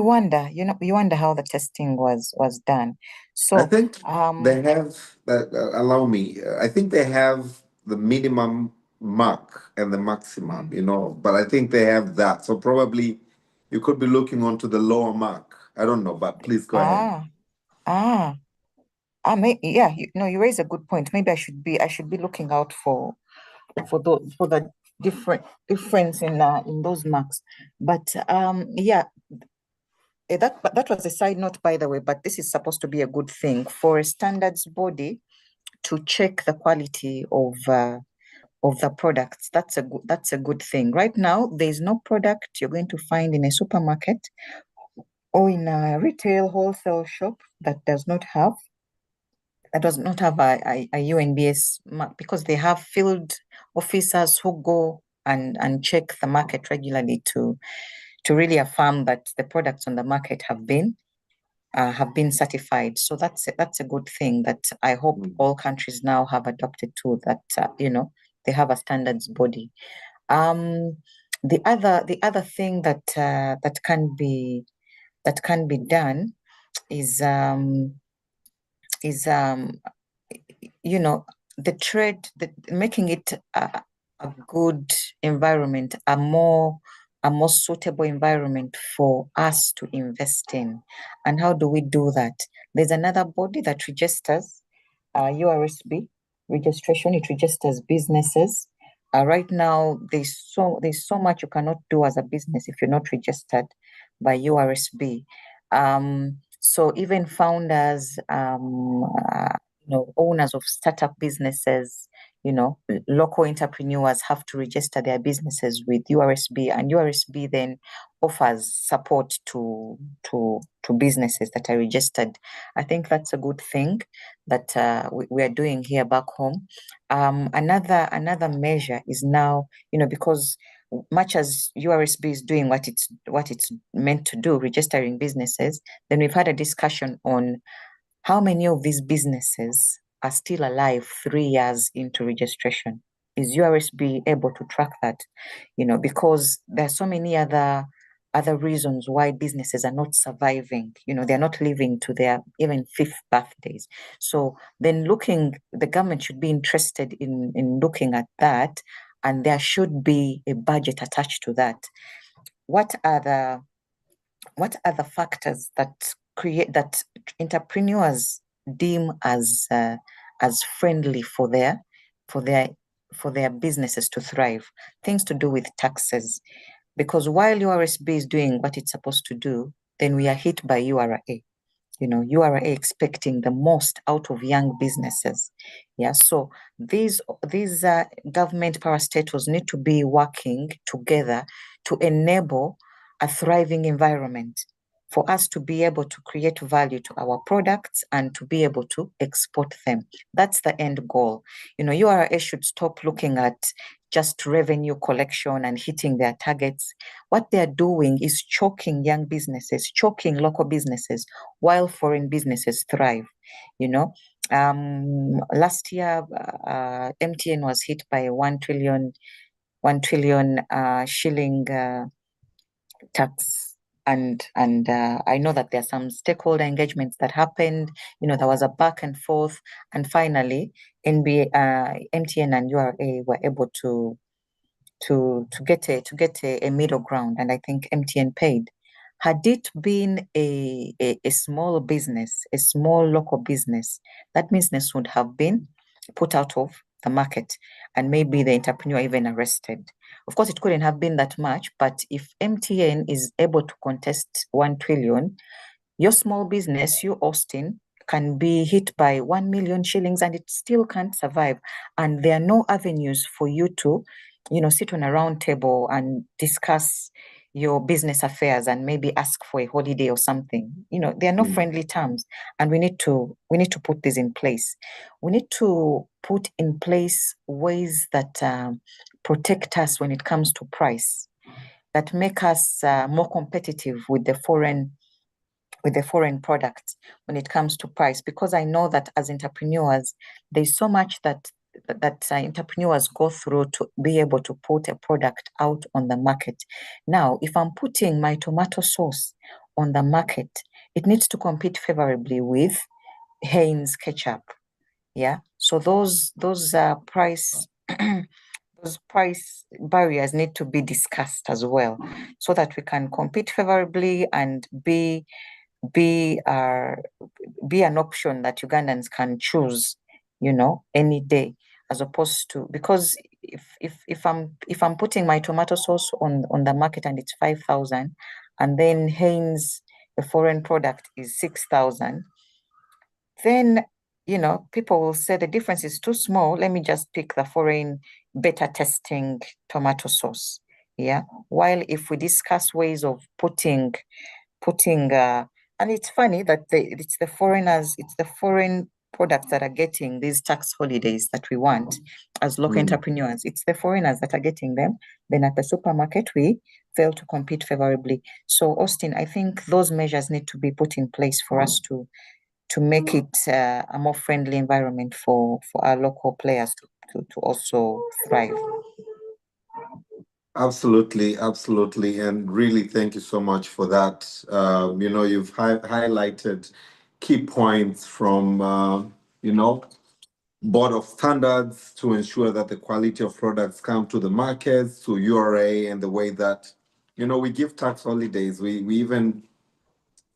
[SPEAKER 2] wonder how the testing was done. So
[SPEAKER 1] I think they have, allow me, I think they have the minimum mark and the maximum, but I think they have that. So probably you could be looking onto the lower mark. I don't know, but please go ahead.
[SPEAKER 2] ah ah yeah, you raise a good point. Maybe I should be looking out for the difference in those marks. But yeah, that was a side note, by the way, but this is supposed to be a good thing for a standards body to check the quality of the products. That's a good thing. Right now, there's no product you're going to find in a supermarket or in a retail wholesale shop that does not have a UNBS mark, because they have field officers who go and check the market regularly to really affirm that the products on the market have been certified. So that's a good thing that I hope all countries now have adopted to, that they have a standards body. The other thing that can be done is the trade, making it a good environment, a more suitable environment for us to invest in. And how do we do that? There's another body that registers URSB registration. It registers businesses. Right now, there's so much you cannot do as a business if you're not registered by URSB. So even founders, owners of startup businesses, local entrepreneurs have to register their businesses with URSB, and URSB then offers support to businesses that are registered. I think that's a good thing that we are doing here back home. Another measure is now, because much as URSB is doing what it's meant to do, registering businesses, then we've had a discussion on how many of these businesses are still alive 3 years into registration. Is URSB able to track that? Because there are so many other reasons why businesses are not surviving. They're not living to their even 5th birthdays. So then the government should be interested in looking at that, and there should be a budget attached to that. What are the factors that entrepreneurs deem as friendly for their businesses to thrive? Things to do with taxes, because while URSB is doing what it's supposed to do, then we are hit by URA. URA expecting the most out of young businesses. Yeah, so these government parastatals need to be working together to enable a thriving environment for us to be able to create value to our products and to be able to export them. That's the end goal. URA should stop looking at just revenue collection and hitting their targets. What they're doing is choking young businesses, choking local businesses, while foreign businesses thrive. Last year, MTN was hit by a 1 trillion shilling tax. And I know that there are some stakeholder engagements that happened. There was a back and forth, and finally, MTN and URA were able to get a middle ground, and I think MTN paid. Had it been a small business, a small local business, that business would have been put out of the market, and maybe the entrepreneur even arrested. Of course, it couldn't have been that much, but if MTN is able to contest 1 trillion, your small business, you Austin, can be hit by 1 million shillings and it still can't survive. And there are no avenues for you to, sit on a round table and discuss, your business affairs and maybe ask for a holiday or something. There are no friendly terms, and we need to put this in place. We need to put in place ways that protect us when it comes to price, that make us more competitive with the foreign products when it comes to price, because I know that as entrepreneurs, there's so much that entrepreneurs go through to be able to put a product out on the market. Now, if I'm putting my tomato sauce on the market, it needs to compete favorably with Heinz ketchup. Yeah. So those price those price barriers need to be discussed as well, so that we can compete favorably and be an option that Ugandans can choose, any day, as opposed to, because if I'm putting my tomato sauce on the market and it's 5,000, and then Heinz, the foreign product, is 6,000, then people will say the difference is too small. Let me just pick the foreign, better testing tomato sauce. Yeah. While if we discuss ways of putting and it's funny that it's the foreign products that are getting these tax holidays that we want as local entrepreneurs. It's the foreigners that are getting them. Then at the supermarket, we fail to compete favorably. So, Austin, I think those measures need to be put in place for us to make it a more friendly environment for our local players to also thrive.
[SPEAKER 1] Absolutely, absolutely. And really, thank you so much for that. You've highlighted key points from, board of standards to ensure that the quality of products come to the markets, to URA, and the way that, we give tax holidays. We even,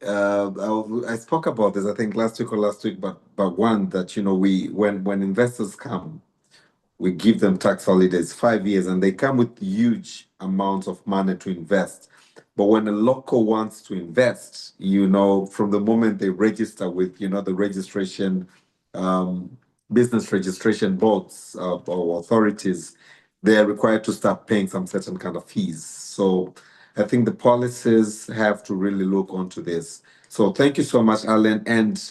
[SPEAKER 1] I spoke about this, I think last week, but one that, when investors come, we give them tax holidays 5 years, and they come with huge amounts of money to invest. But when a local wants to invest, from the moment they register with, the registration, business registration boards or authorities, they are required to start paying some certain kind of fees. So I think the policies have to really look onto this. So thank you so much, Alan. And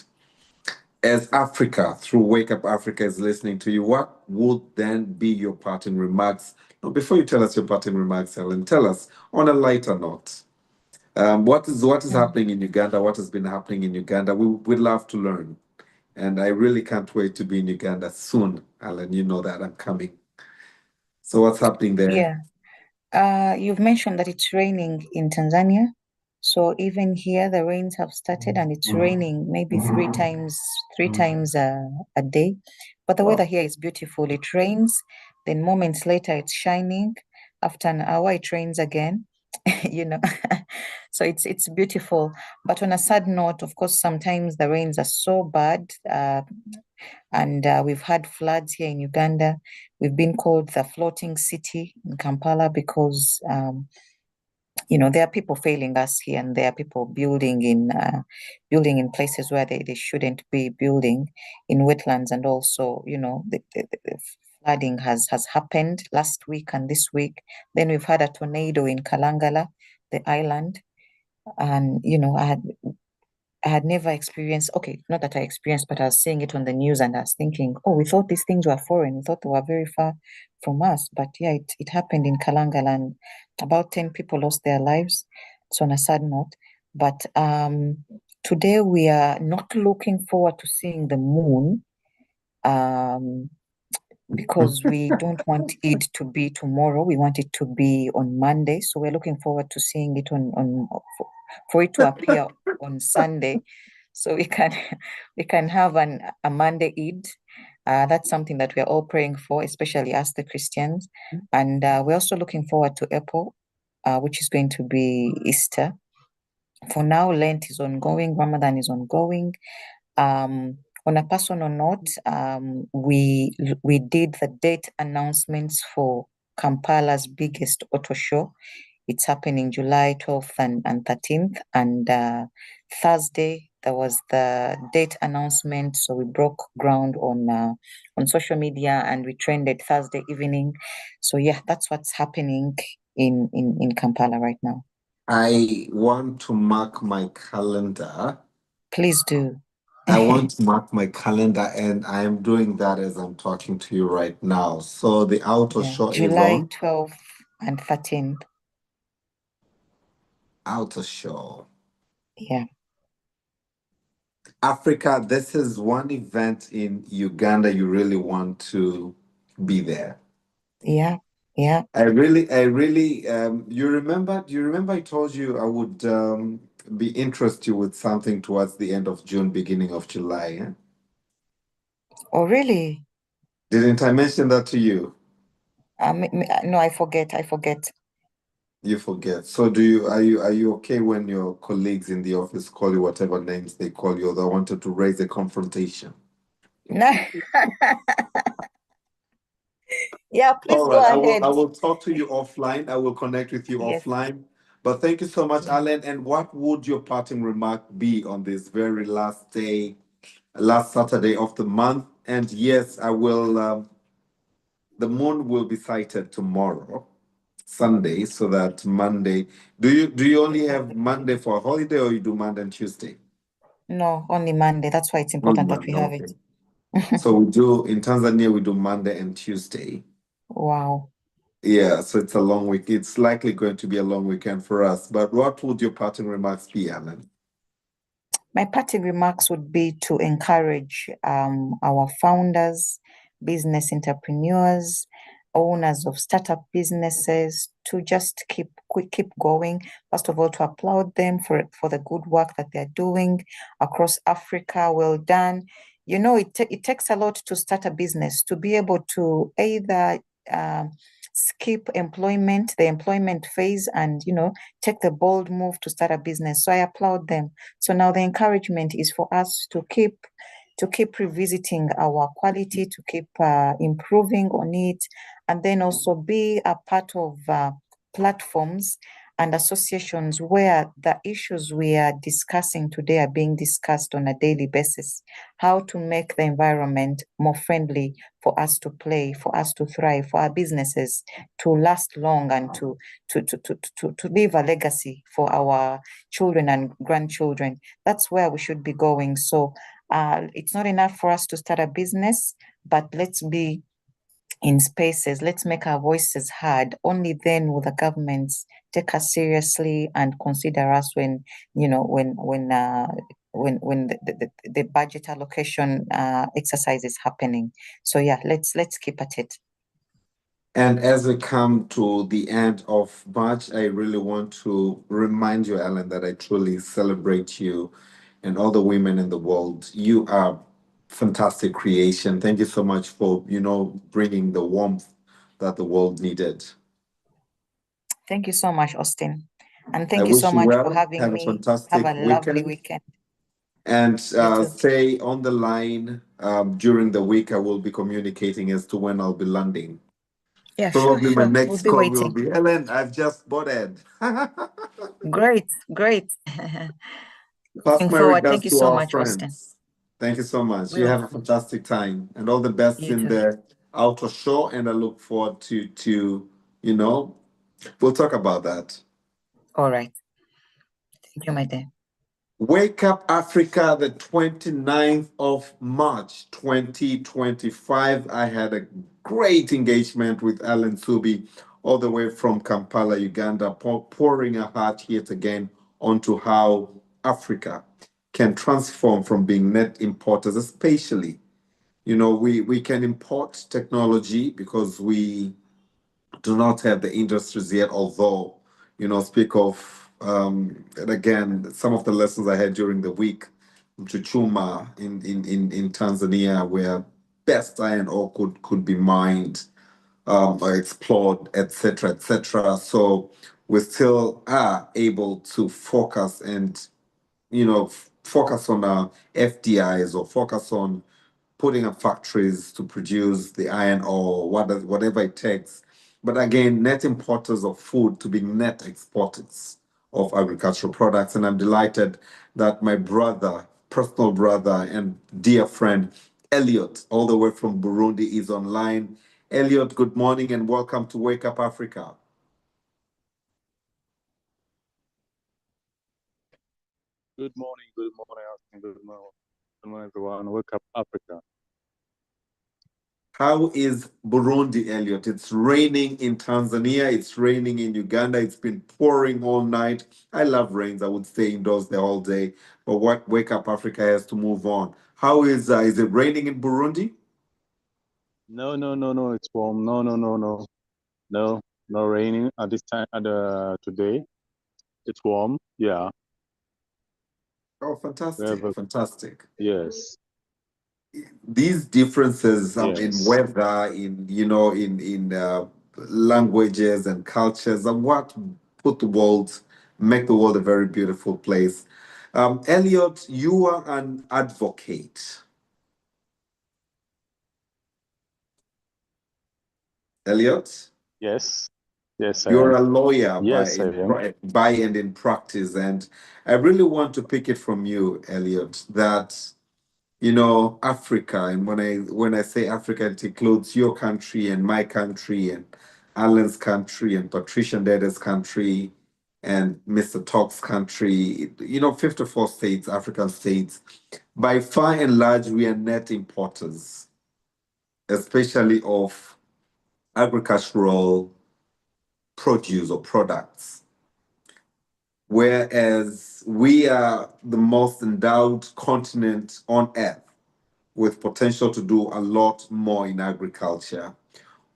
[SPEAKER 1] as Africa, through Wake Up Africa, is listening to you, what would then be your parting remarks? Now, before you tell us your parting remarks, Ellen, tell us on a lighter note, what is happening in Uganda? What has been happening in Uganda? We'd love to learn, and I really can't wait to be in Uganda soon, Alan. You know that I'm coming. So what's happening there?
[SPEAKER 2] Yeah. You've mentioned that it's raining in Tanzania. So even here, the rains have started, and it's raining maybe three times a day. But the
[SPEAKER 1] Wow.
[SPEAKER 2] weather here is beautiful. It rains, then moments later it's shining. After an hour, it rains again. You know, so it's beautiful. But on a sad note, of course, sometimes the rains are so bad, and we've had floods here in Uganda. We've been called the floating city in Kampala because there are people failing us here, and there are people building in places where they shouldn't be building, in wetlands. And also, the flooding has happened last week and this week. Then we've had a tornado in Kalangala, the island. And I had never experienced, okay, not that I experienced, but I was seeing it on the news, and I was thinking, oh, we thought these things were foreign. We thought they were very far from us. But yeah, it happened in Kalangala, and about 10 people lost their lives. So on a sad note. But today we are not looking forward to seeing the moon, because we don't want it to be tomorrow. We want it to be on Monday. So we're looking forward to seeing it for it to appear on Sunday, so we can have a Monday Eid. That's something that we're all praying for, especially us, the Christians. And we're also looking forward to April, which is going to be Easter. For now, Lent is ongoing, Ramadan is ongoing. On a personal note, we did the date announcements for Kampala's biggest auto show. It's happening July 12th and 13th. And Thursday, there was the date announcement. So we broke ground on social media, and we trended Thursday evening. So yeah, that's what's happening in Kampala right now.
[SPEAKER 1] I want to mark my calendar.
[SPEAKER 2] Please do.
[SPEAKER 1] I want to mark my calendar, and I am doing that as I'm talking to you right now. So the auto
[SPEAKER 2] Yeah,
[SPEAKER 1] show is
[SPEAKER 2] July
[SPEAKER 1] on
[SPEAKER 2] 12th and 13th.
[SPEAKER 1] auto show.
[SPEAKER 2] Yeah,
[SPEAKER 1] Africa, this is one event in Uganda you really want to be there.
[SPEAKER 2] yeah, yeah.
[SPEAKER 1] Do you remember I told you I would be interested with something towards the end of June, beginning of July? Eh?
[SPEAKER 2] Oh, really?
[SPEAKER 1] Didn't I mention that to you?
[SPEAKER 2] No, I forget. I forget.
[SPEAKER 1] You forget. So are you okay when your colleagues in the office call you whatever names they call you, or they wanted to raise a confrontation?
[SPEAKER 2] No. Yeah, please
[SPEAKER 1] All
[SPEAKER 2] go
[SPEAKER 1] right,
[SPEAKER 2] ahead.
[SPEAKER 1] I will talk to you offline. I will connect with you
[SPEAKER 2] Yes.
[SPEAKER 1] offline. But thank you so much, Alan. And what would your parting remark be on this very last day, last Saturday of the month? And yes, I will. The moon will be sighted tomorrow, Sunday, so that Monday. Do you only have Monday for a holiday, or you do Monday and Tuesday?
[SPEAKER 2] No, only Monday. That's why it's
[SPEAKER 1] Only
[SPEAKER 2] important that we
[SPEAKER 1] Monday.
[SPEAKER 2] have
[SPEAKER 1] Okay.
[SPEAKER 2] it.
[SPEAKER 1] So we do in Tanzania. We do Monday and Tuesday.
[SPEAKER 2] Wow.
[SPEAKER 1] Yeah, so it's a long week. It's likely going to be a long weekend for us. But what would your parting remarks be, Alan?
[SPEAKER 2] My parting remarks would be to encourage our founders, business entrepreneurs, owners of startup businesses to just keep going. First of all, to applaud them for the good work that they're doing across Africa. Well done. You know, it takes a lot to start a business, to be able to either um, skip the employment phase, and take the bold move to start a business. So I applaud them. So now the encouragement is for us to keep revisiting our quality, to keep improving on it, and then also be a part of platforms and associations where the issues we are discussing today are being discussed on a daily basis. How to make the environment more friendly for us to play, for us to thrive, for our businesses to last long, and to leave a legacy for our children and grandchildren. That's where we should be going. So it's not enough for us to start a business, but let's be in spaces. Let's make our voices heard. Only then will the governments take us seriously and consider us when, when the budget allocation exercise is happening. So yeah, let's keep at it.
[SPEAKER 1] And as we come to the end of March, I really want to remind you, Alan, that I truly celebrate you and all the women in the world. You are fantastic creation. Thank you so much for, bringing the warmth that the world needed.
[SPEAKER 2] Thank you so much, Austin. And
[SPEAKER 1] I
[SPEAKER 2] thank you so
[SPEAKER 1] wish you
[SPEAKER 2] much for
[SPEAKER 1] well.
[SPEAKER 2] having
[SPEAKER 1] Have a
[SPEAKER 2] me. Have
[SPEAKER 1] fantastic
[SPEAKER 2] a lovely
[SPEAKER 1] weekend.
[SPEAKER 2] weekend.
[SPEAKER 1] And
[SPEAKER 2] You too.
[SPEAKER 1] stay on the line. During the week, I will be communicating as to when I'll be landing.
[SPEAKER 2] Yeah, sure,
[SPEAKER 1] Probably my
[SPEAKER 2] sure. We'll
[SPEAKER 1] next
[SPEAKER 2] be
[SPEAKER 1] call will
[SPEAKER 2] waiting.
[SPEAKER 1] be Ellen. I've just boarded.
[SPEAKER 2] Great, great.
[SPEAKER 1] Pass
[SPEAKER 2] Looking
[SPEAKER 1] my
[SPEAKER 2] forward. Thank
[SPEAKER 1] regards
[SPEAKER 2] you
[SPEAKER 1] to
[SPEAKER 2] so
[SPEAKER 1] our
[SPEAKER 2] much, Austin.
[SPEAKER 1] friends. Thank you so much. You
[SPEAKER 2] Will
[SPEAKER 1] have a
[SPEAKER 2] do.
[SPEAKER 1] fantastic time and all the best
[SPEAKER 2] You
[SPEAKER 1] in
[SPEAKER 2] too.
[SPEAKER 1] the outer show. And I look forward to you know, we'll talk about that.
[SPEAKER 2] All right. Thank you, my dear.
[SPEAKER 1] Wake Up Africa, the 29th of March, 2025. I had a great engagement with Alan Subi, all the way from Kampala, Uganda, pouring a heart yet again onto how Africa can transform from being net importers, especially. We can import technology because we do not have the industries yet, although, speak of, and again, some of the lessons I had during the week, Chuchuma in Tanzania, where best iron ore could be mined, or explored, etc., etc. So we still are able to focus and, focus on FDIs, or focus on putting up factories to produce the iron ore, whatever it takes. But again, net importers of food to be net exporters of agricultural products. And I'm delighted that my brother, personal brother, and dear friend, Elliot, all the way from Burundi, is online. Elliot, good morning and welcome to Wake Up Africa.
[SPEAKER 3] Austin. Good morning, everyone. Wake up, Africa.
[SPEAKER 1] How is Burundi, Elliot? It's raining in Tanzania, it's raining in Uganda, it's been pouring all night. I love rains. I would stay indoors the whole day, but what Wake Up Africa has to move on. How is it raining in Burundi?
[SPEAKER 3] No. It's warm. No raining at this time. Today, it's warm. Yeah.
[SPEAKER 1] Oh,
[SPEAKER 3] We have
[SPEAKER 1] fantastic, fantastic.
[SPEAKER 3] yes,
[SPEAKER 1] These differences in
[SPEAKER 3] yes.
[SPEAKER 1] weather, in languages and cultures are what put the world, make the world a very beautiful place. Elliot, you are an advocate. Elliot,
[SPEAKER 3] Yes. Yes, I
[SPEAKER 1] you're
[SPEAKER 3] am.
[SPEAKER 1] a lawyer
[SPEAKER 3] Yes, I am.
[SPEAKER 1] by and in practice, and I really want to pick it from you, Elliot, that Africa, and when I say Africa, it includes your country and my country and Alan's country and Patricia Dede's country and Mr. Talk's country, 54 states, African states. By far and large, we are net importers, especially of agricultural produce or products. Whereas we are the most endowed continent on earth with potential to do a lot more in agriculture.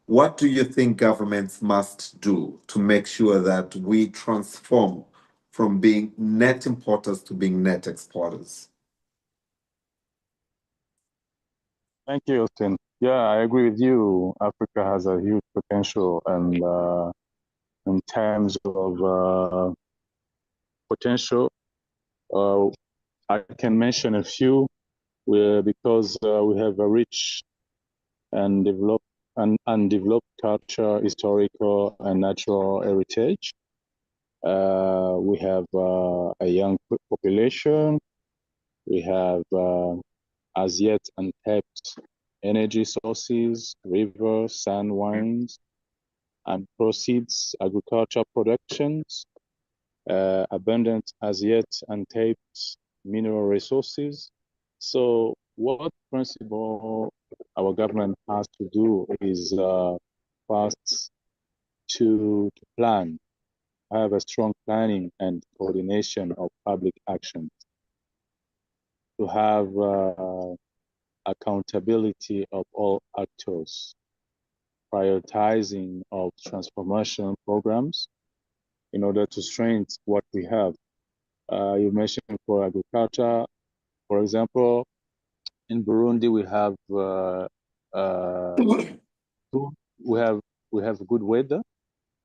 [SPEAKER 1] What do you think governments must do to make sure that we transform from being net importers to being net exporters?
[SPEAKER 3] Thank you, Austin. Yeah, I agree with you. Africa has a huge potential, and in terms of potential, uh, I can mention a few. Because we have a rich and developed and undeveloped culture, historical and natural heritage. We have a young population. We have as yet untapped energy sources, rivers, sand wines, and proceeds agriculture productions, abundant as yet untapped mineral resources. So what principle our government has to do is first to plan, have a strong planning and coordination of public action, to have accountability of all actors, prioritizing of transformation programs in order to strengthen what we have. You mentioned for agriculture, for example, in Burundi we have good, we have good weather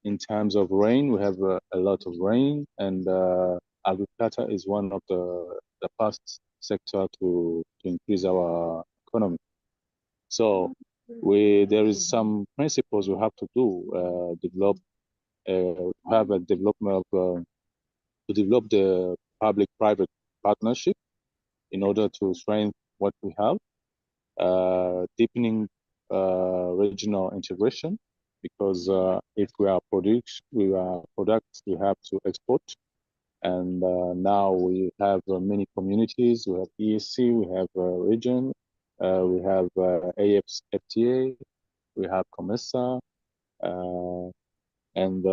[SPEAKER 3] in terms of rain. We have a lot of rain, and agriculture is one of the first sector to increase our economy. So there is some principles we have to do. Develop have a development of to develop the public-private partnership in order to strengthen what we have, deepening regional integration, because if we are products, we have to export. And now we have many communities. We have ESC, we have region, we have AFTA, we have COMESA, and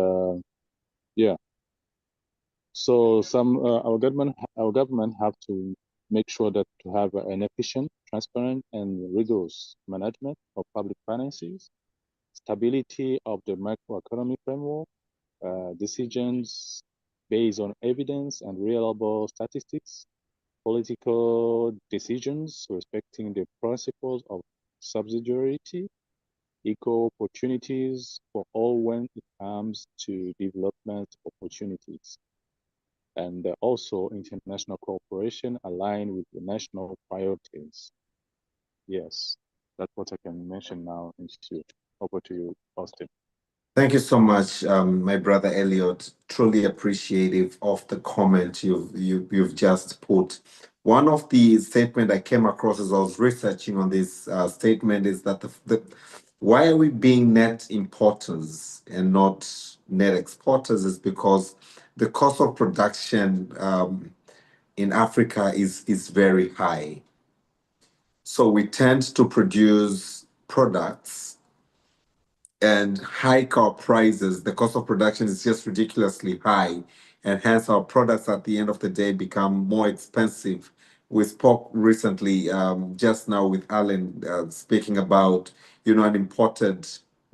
[SPEAKER 3] yeah. So our government have to make sure that to have an efficient, transparent, and rigorous management of public finances, stability of the macroeconomic framework, decisions based on evidence and reliable statistics, political decisions respecting the principles of subsidiarity, equal opportunities for all when it comes to development opportunities, and also international cooperation aligned with the national priorities. Yes, that's what I can mention now. Over to you, Austin.
[SPEAKER 1] Thank you so much, my brother Elliot. Truly appreciative of the comment you've just put. One of the statement I came across as I was researching on this statement is that why are we being net importers and not net exporters is because the cost of production in Africa is very high. So we tend to produce products and hike our prices. The cost of production is just ridiculously high, and hence our products at the end of the day become more expensive. We spoke recently, just now with Alan, speaking about an imported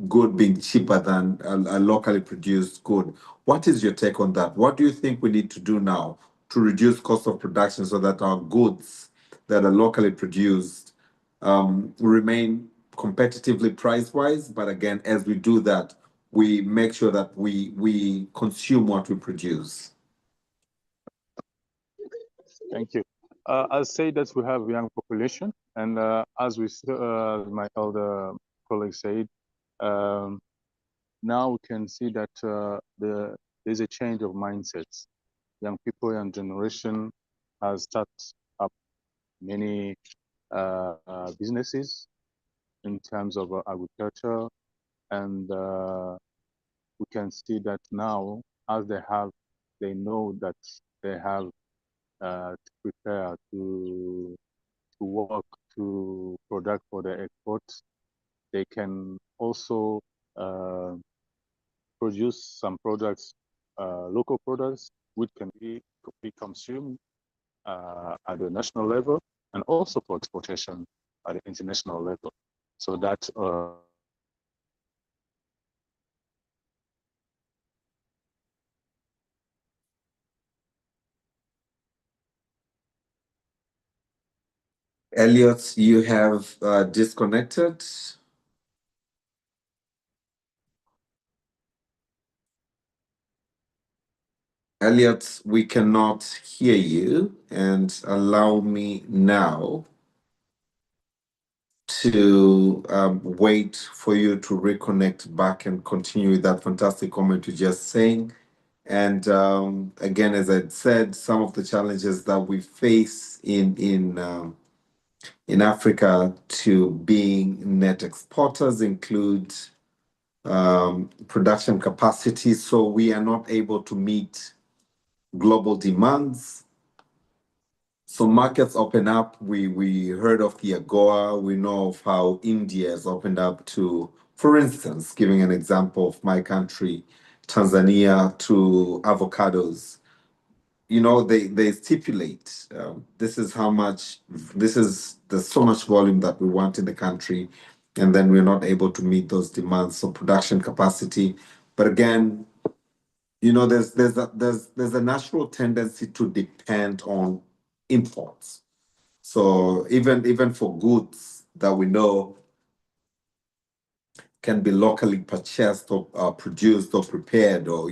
[SPEAKER 1] good being cheaper than a locally produced good. What is your take on that? What do you think we need to do now to reduce cost of production so that our goods that are locally produced remain competitively price wise? But again, as we do that, we make sure that we consume what we produce.
[SPEAKER 3] Thank you. I'll say that we have a young population, and as my elder colleague said, now we can see that there's a change of mindsets. Young people, young generation has started up many businesses in terms of agriculture, and we can see that now, as they know that they have to prepare to work to product for the export. They can also produce some products, local products, which can be consumed at the national level and also for exportation at the international level. So that
[SPEAKER 1] Elliot, you have disconnected. Elliot, we cannot hear you, and allow me now to wait for you to reconnect back and continue with that fantastic comment you just saying. And again, as I said, some of the challenges that we face in Africa to being net exporters include production capacity. So we are not able to meet global demands. So markets open up. We heard of the AGOA. We know of how India has opened up to, for instance, giving an example of my country, Tanzania, to avocados. They stipulate there's so much volume that we want in the country, and then we're not able to meet those demands. So production capacity. But again, there's a natural tendency to depend on imports. So even for goods that we know can be locally purchased or produced or prepared or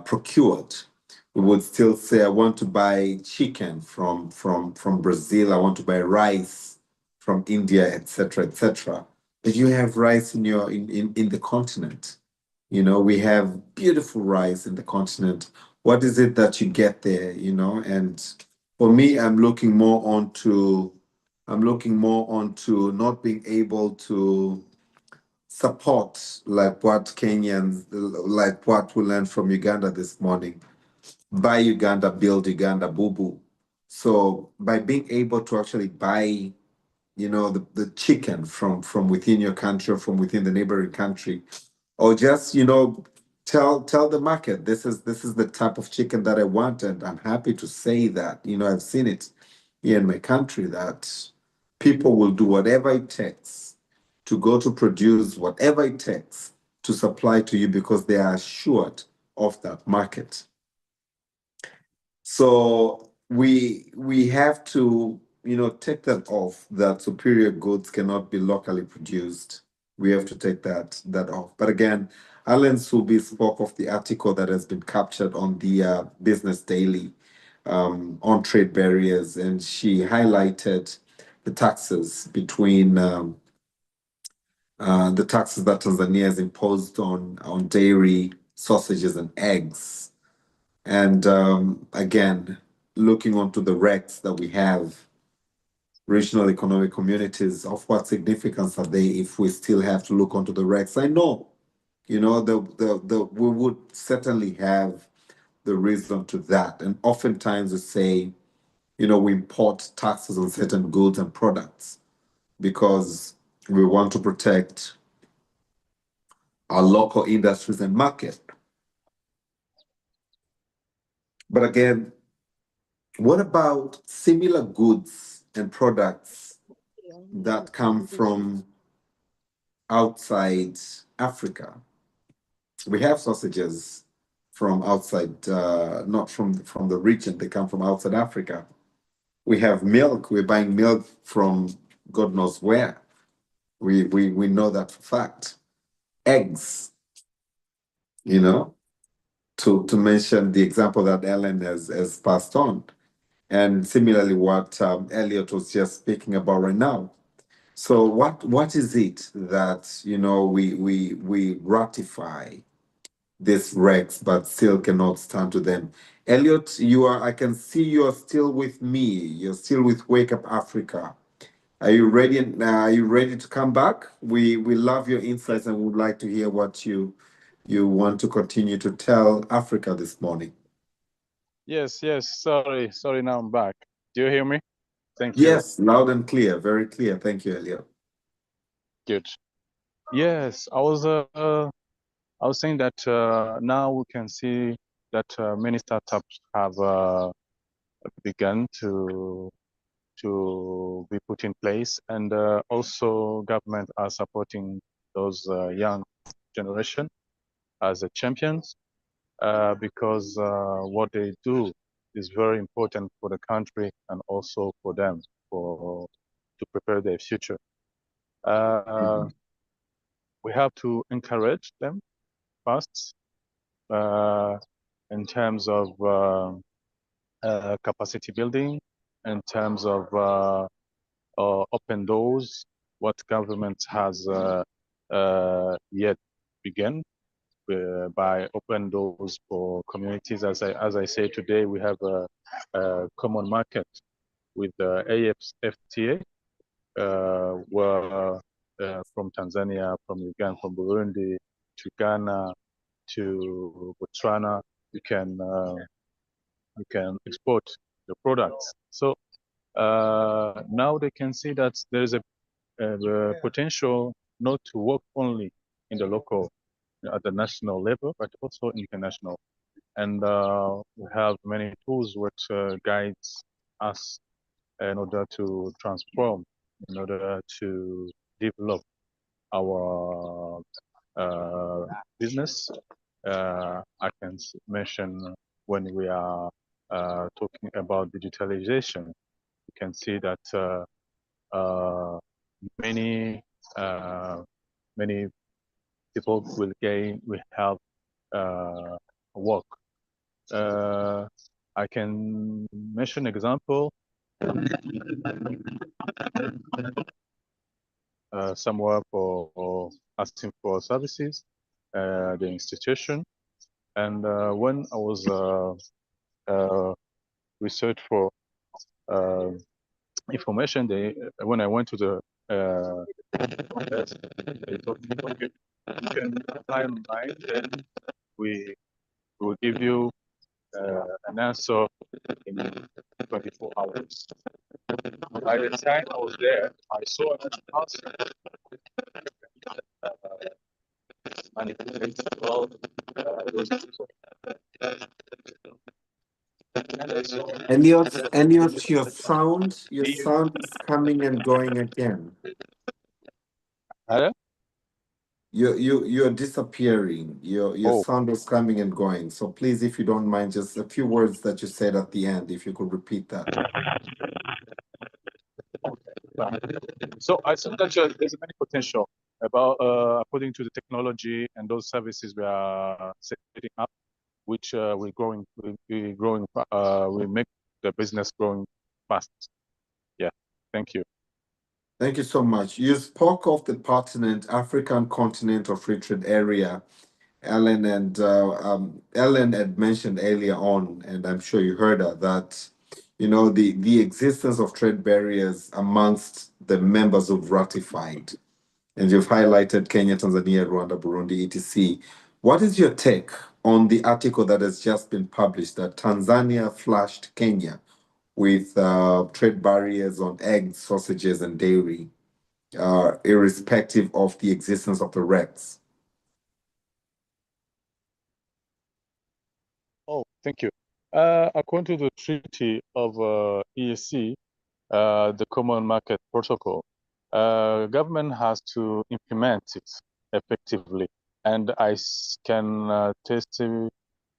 [SPEAKER 1] procured, we would still say I want to buy chicken from Brazil. I want to buy rice from India, etc., etc. But you have rice in the continent. We have beautiful rice in the continent. What is it that you get there? And for me, I'm looking more onto not being able to support like what we learned from Uganda this morning. Buy Uganda, build Uganda, boo boo. So by being able to actually buy, the chicken from within your country or from within the neighboring country, or just tell the market this is the type of chicken that I want, and I'm happy to say that I've seen it here in my country that people will do whatever it takes to go to produce whatever it takes to supply to you because they are assured of that market. So we have to take that off, that superior goods cannot be locally produced. We have to take that off. But again, Alan Subi spoke of the article that has been captured on the Business Daily on trade barriers, and she highlighted the taxes between the taxes that Tanzania has imposed on dairy, sausages, and eggs. And again, looking onto the RECs that we have, regional economic communities, of what significance are they if we still have to look onto the RECs? I know, we would certainly have the reason to that. And oftentimes we say, we import taxes on certain goods and products because we want to protect our local industries and market. But again, what about similar goods and products that come from outside Africa? We have sausages from outside, not from the region, they come from outside Africa. We have milk, we're buying milk from God knows where. We know that for fact. Eggs, to mention the example that Ellen has passed on. And similarly, what Elliot was just speaking about right now. So what is it that we ratify these regs but still cannot stand to them? Elliot, I can see you are still with me. You're still with Wake Up Africa. Are you ready? Are you ready to come back? We love your insights and would like to hear what you want to continue to tell Africa this morning.
[SPEAKER 3] Yes. Sorry. Now I'm back. Do you hear me? Thank you.
[SPEAKER 1] Yes, loud and clear. Very clear. Thank you, Elliot.
[SPEAKER 3] Good. Yes, I was saying that now we can see that many startups have begun to be put in place, and also government are supporting those young generation as a champions because what they do is very important for the country and also for them to prepare their future. We have to encourage them first in terms of capacity building, in terms of open doors, what government has yet begun by open doors for communities. As I say today, we have a common market with the AfCFTA, where from Tanzania, from Uganda, from Burundi to Ghana to Botswana, you can export the products. So now they can see that there is a potential not to work only in the local, at the national level, but also international. And we have many tools which guides us in order to transform, in order to develop our business. I can mention when we are talking about digitalization, you can see that many people will have work. I can mention example. Somewhere for asking for services, the institution, and when I was research for information, when I went to the they told me, okay, you can apply online, then we will give you an answer in 24 hours. By the time I was there, I saw an answer.
[SPEAKER 1] Elliot, your sound is coming and going again.
[SPEAKER 3] Hello?
[SPEAKER 1] You're disappearing. Your sound is coming and going. So please, if you don't mind, just a few words that you said at the end, if you could repeat that.
[SPEAKER 3] So I think that there's many potential about according to the technology and those services we are setting up, which we make the business growing fast. Yeah, thank you.
[SPEAKER 1] Thank you so much. You spoke of the pertinent African continental free trade area, Ellen, and Ellen had mentioned earlier on, and I'm sure you heard her, that the existence of trade barriers amongst the members who've ratified, and you've highlighted Kenya, Tanzania, Rwanda, Burundi, etc. What is your take on the article that has just been published that Tanzania flashed Kenya with trade barriers on eggs, sausages, and dairy, irrespective of the existence of the RECs.
[SPEAKER 3] Oh, thank you. According to the Treaty of EAC, the Common Market Protocol, government has to implement it effectively. And I can testify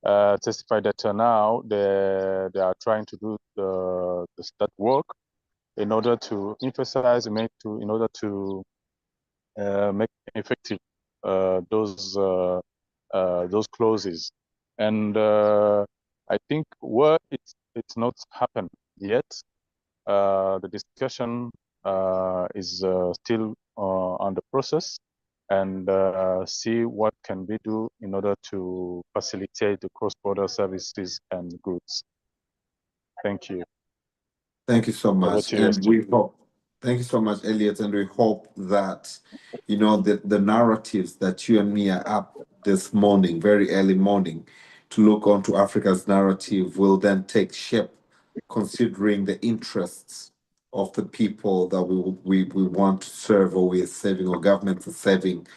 [SPEAKER 3] that now they are trying to do that work in order to emphasize, in order to make effective those clauses. And I think where it's not happened yet, the discussion is still on the process, and see what can be do in order to facilitate the cross-border services and goods. Thank you.
[SPEAKER 1] Thank you so
[SPEAKER 3] Over
[SPEAKER 1] much.
[SPEAKER 3] to you,
[SPEAKER 1] And we
[SPEAKER 3] Steve.
[SPEAKER 1] hope, thank you so much, Elliot. And we hope that, the narratives that you and me are up this morning, very early morning, to look onto Africa's narrative will then take shape, considering the interests of the people that we want to serve, or we are serving, or governments are serving,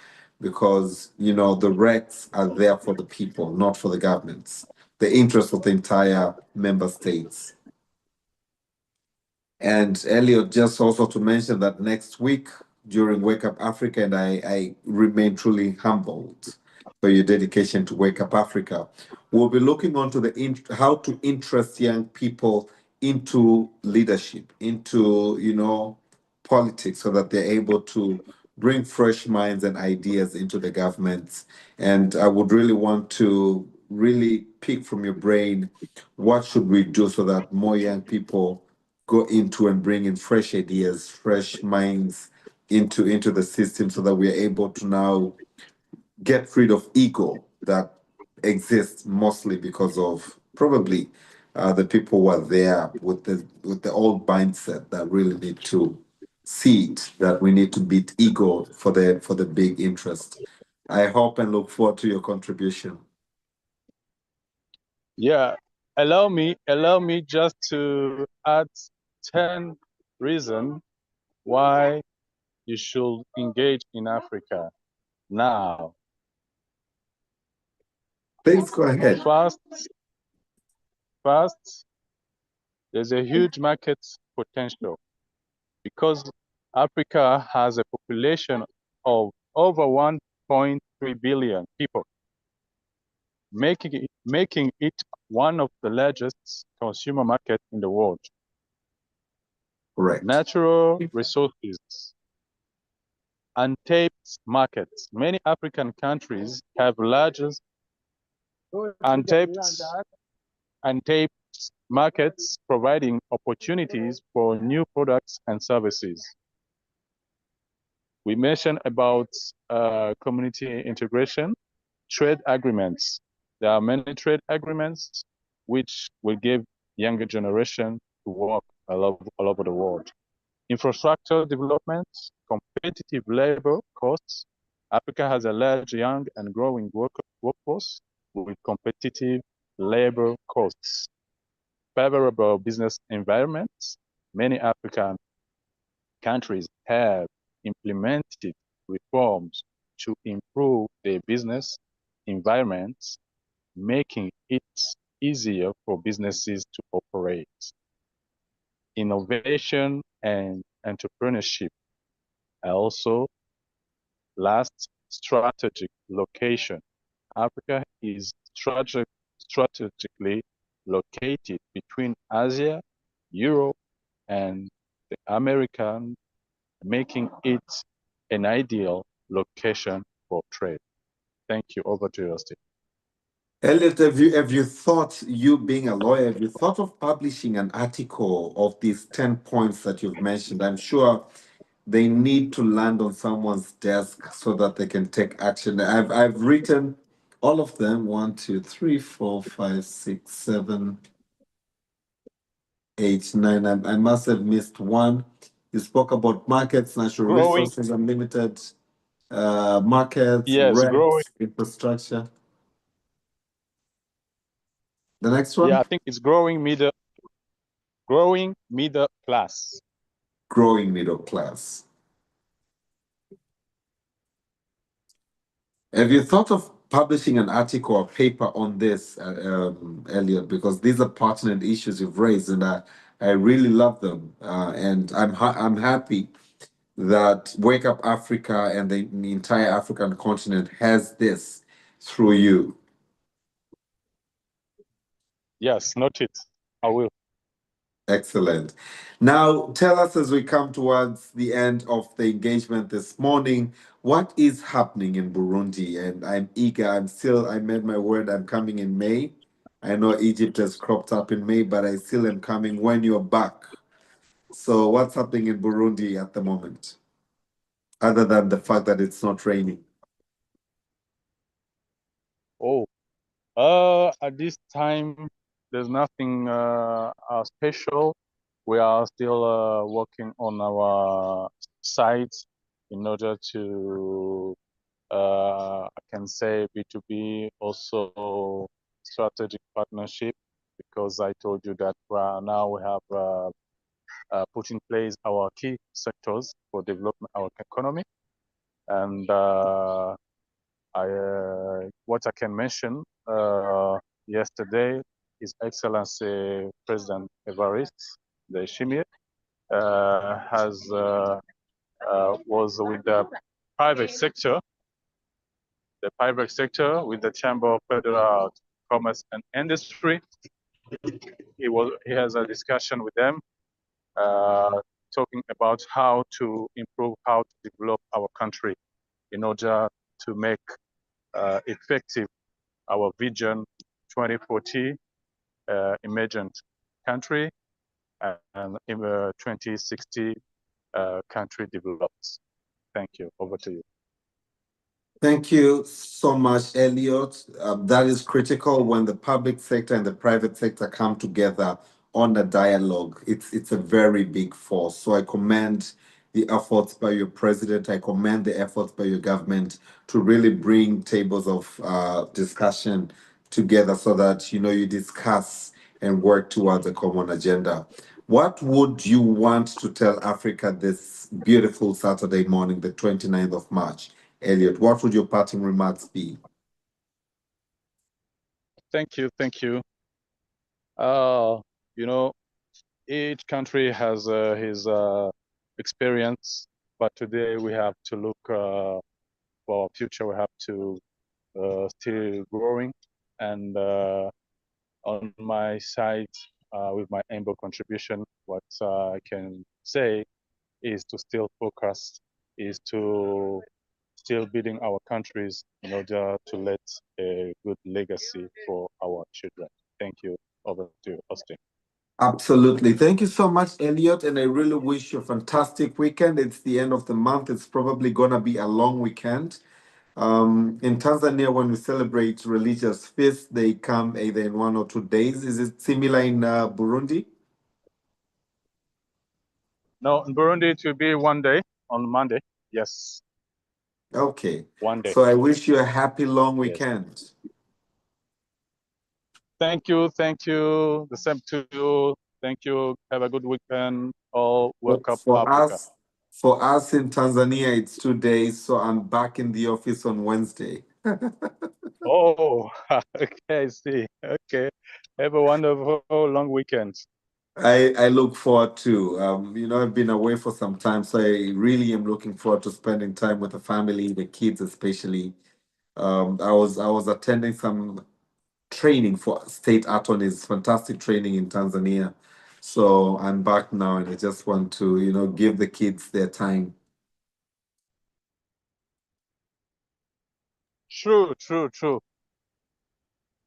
[SPEAKER 1] because, the RECs are there for the people, not for the governments, the interest of the entire member states. And Elliot, just also to mention that next week during Wake Up Africa, and I remain truly humbled for your dedication to Wake Up Africa, we'll be looking onto how to interest young people into leadership, into politics, so that they're able to bring fresh minds and ideas into the governments. And I would really want to really pick from your brain, what should we do so that more young people go into and bring in fresh ideas, fresh minds into the system, so that we are able to now get rid of ego that exists mostly because of probably the people who are there with the old mindset that really need to see it, that we need to beat ego for the big interest. I hope and look forward to your contribution.
[SPEAKER 3] Yeah, allow me just to add 10 reasons why you should engage in Africa now.
[SPEAKER 1] Please go ahead.
[SPEAKER 3] First, there's a huge market potential because Africa has a population of over 1.3 billion people, making it one of the largest consumer markets in the world.
[SPEAKER 1] Correct.
[SPEAKER 3] Natural resources, untapped markets. Many African countries have largest untapped markets, providing opportunities for new products and services. We mentioned about community integration, trade agreements. There are many trade agreements which will give younger generation to work all over the world. Infrastructure development, competitive labor costs. Africa has a large, young, and growing workforce with competitive labor costs. Favorable business environments. Many African countries have implemented reforms to improve their business environments, making it easier for businesses to operate. Innovation and entrepreneurship. Also, last, strategic location. Africa is strategically located between Asia, Europe, and the American, making it an ideal location for trade. Thank you. Over to you, Steve.
[SPEAKER 1] Elliot, have you thought, you being a lawyer, have you thought of publishing an article of these 10 points that you've mentioned? I'm sure they need to land on someone's desk so that they can take action. I've written all of them, 1, 2, 3, 4, 5, 6, 7, 8, 9. I must have missed one. You spoke about markets, natural resources, unlimited markets,
[SPEAKER 3] yes, growing
[SPEAKER 1] infrastructure. The next one?
[SPEAKER 3] Yeah, I think it's growing middle class.
[SPEAKER 1] Growing middle class. Have you thought of publishing an article or paper on this, Elliot? Because these are pertinent issues you've raised, and I really love them. And I'm happy that Wake Up Africa and the entire African continent has this through you.
[SPEAKER 3] Yes, note it. I will.
[SPEAKER 1] Excellent. Now, tell us as we come towards the end of the engagement this morning, what is happening in Burundi? And I'm eager. I made my word, I'm coming in May. I know Egypt has cropped up in May, but I still am coming when you're back. So, what's happening in Burundi at the moment, other than the fact that it's not raining?
[SPEAKER 3] Oh, at this time, there's nothing special. We are still working on our site in order to, I can say, B2B, also strategic partnership, because I told you that now we have put in place our key sectors for development our economy. And what I can mention, yesterday, His Excellency President Evariste Ndayishimiye was with the private sector, with the Chamber of Federal Commerce and Industry. He has a discussion with them, talking about how to improve, how to develop our country in order to make effective our vision 2040 emergent country and 2060 country developed. Thank you. Over to you.
[SPEAKER 1] Thank you so much, Elliot. That is critical when the public sector and the private sector come together on a dialogue. It's a very big force. So I commend the efforts by your president. I commend the efforts by your government to really bring tables of discussion together so that you discuss and work towards a common agenda. What would you want to tell Africa this beautiful Saturday morning, the 29th of March? Elliot, what would your parting remarks be?
[SPEAKER 3] Thank you. Each country has his experience, but today we have to look for our future. We have to still growing, and on my side, with my humble contribution, what I can say is to still focus, is to still building our countries in order to let a good legacy for our children. Thank you. Over to you, Austin.
[SPEAKER 1] Absolutely. Thank you so much, Elliot. And I really wish you a fantastic weekend. It's the end of the month. It's probably going to be a long weekend. In Tanzania, when we celebrate religious feasts, they come either in 1 or 2 days. Is it similar in Burundi?
[SPEAKER 3] No, in Burundi, it will be one day on Monday. Yes.
[SPEAKER 1] Okay.
[SPEAKER 3] One day.
[SPEAKER 1] So I wish you a happy long weekend.
[SPEAKER 3] Yes. Thank you. The same to you. Thank you. Have a good weekend. All welcome Africa.
[SPEAKER 1] For us in Tanzania, it's 2 days, so I'm back in the office on Wednesday.
[SPEAKER 3] Oh, okay, I see. Okay. Have a wonderful long weekend.
[SPEAKER 1] I look forward to. I've been away for some time, so I really am looking forward to spending time with the family, the kids especially. I was attending some training for state attorneys, fantastic training in Tanzania. So I'm back now, and I just want to, give the kids their time.
[SPEAKER 3] True.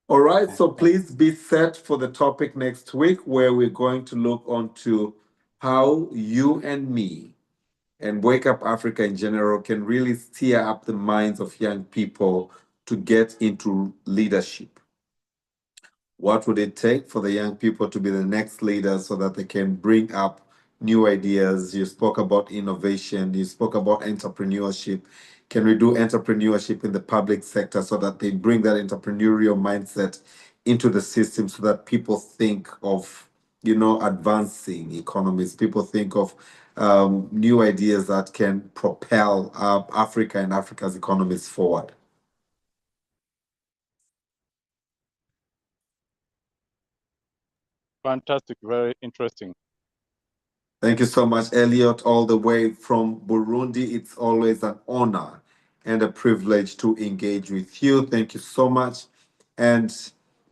[SPEAKER 1] All right, so please be set for the topic next week where we're going to look onto how you and me and Wake Up Africa in general can really steer up the minds of young people to get into leadership. What would it take for the young people to be the next leaders so that they can bring up new ideas? You spoke about innovation, you spoke about entrepreneurship. Can we do entrepreneurship in the public sector so that they bring that entrepreneurial mindset into the system so that people think of, advancing economies, people think of new ideas that can propel Africa and Africa's economies forward.
[SPEAKER 3] Fantastic, very interesting.
[SPEAKER 1] Thank you so much, Elliot, all the way from Burundi. It's always an honor and a privilege to engage with you. Thank you so much. And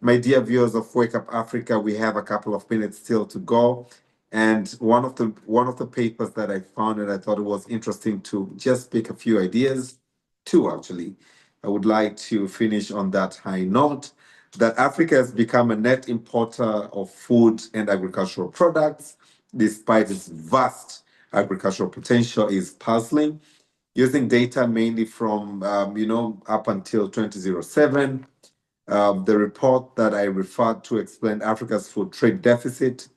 [SPEAKER 1] my dear viewers of Wake Up Africa, we have a couple of minutes still to go. And one of the papers that I found and I thought it was interesting to just pick a few ideas, two actually. I would like to finish on that high note that Africa has become a net importer of food and agricultural products, despite its vast agricultural potential, is puzzling. Using data mainly from, up until 2007, the report that I referred to explained Africa's food trade deficit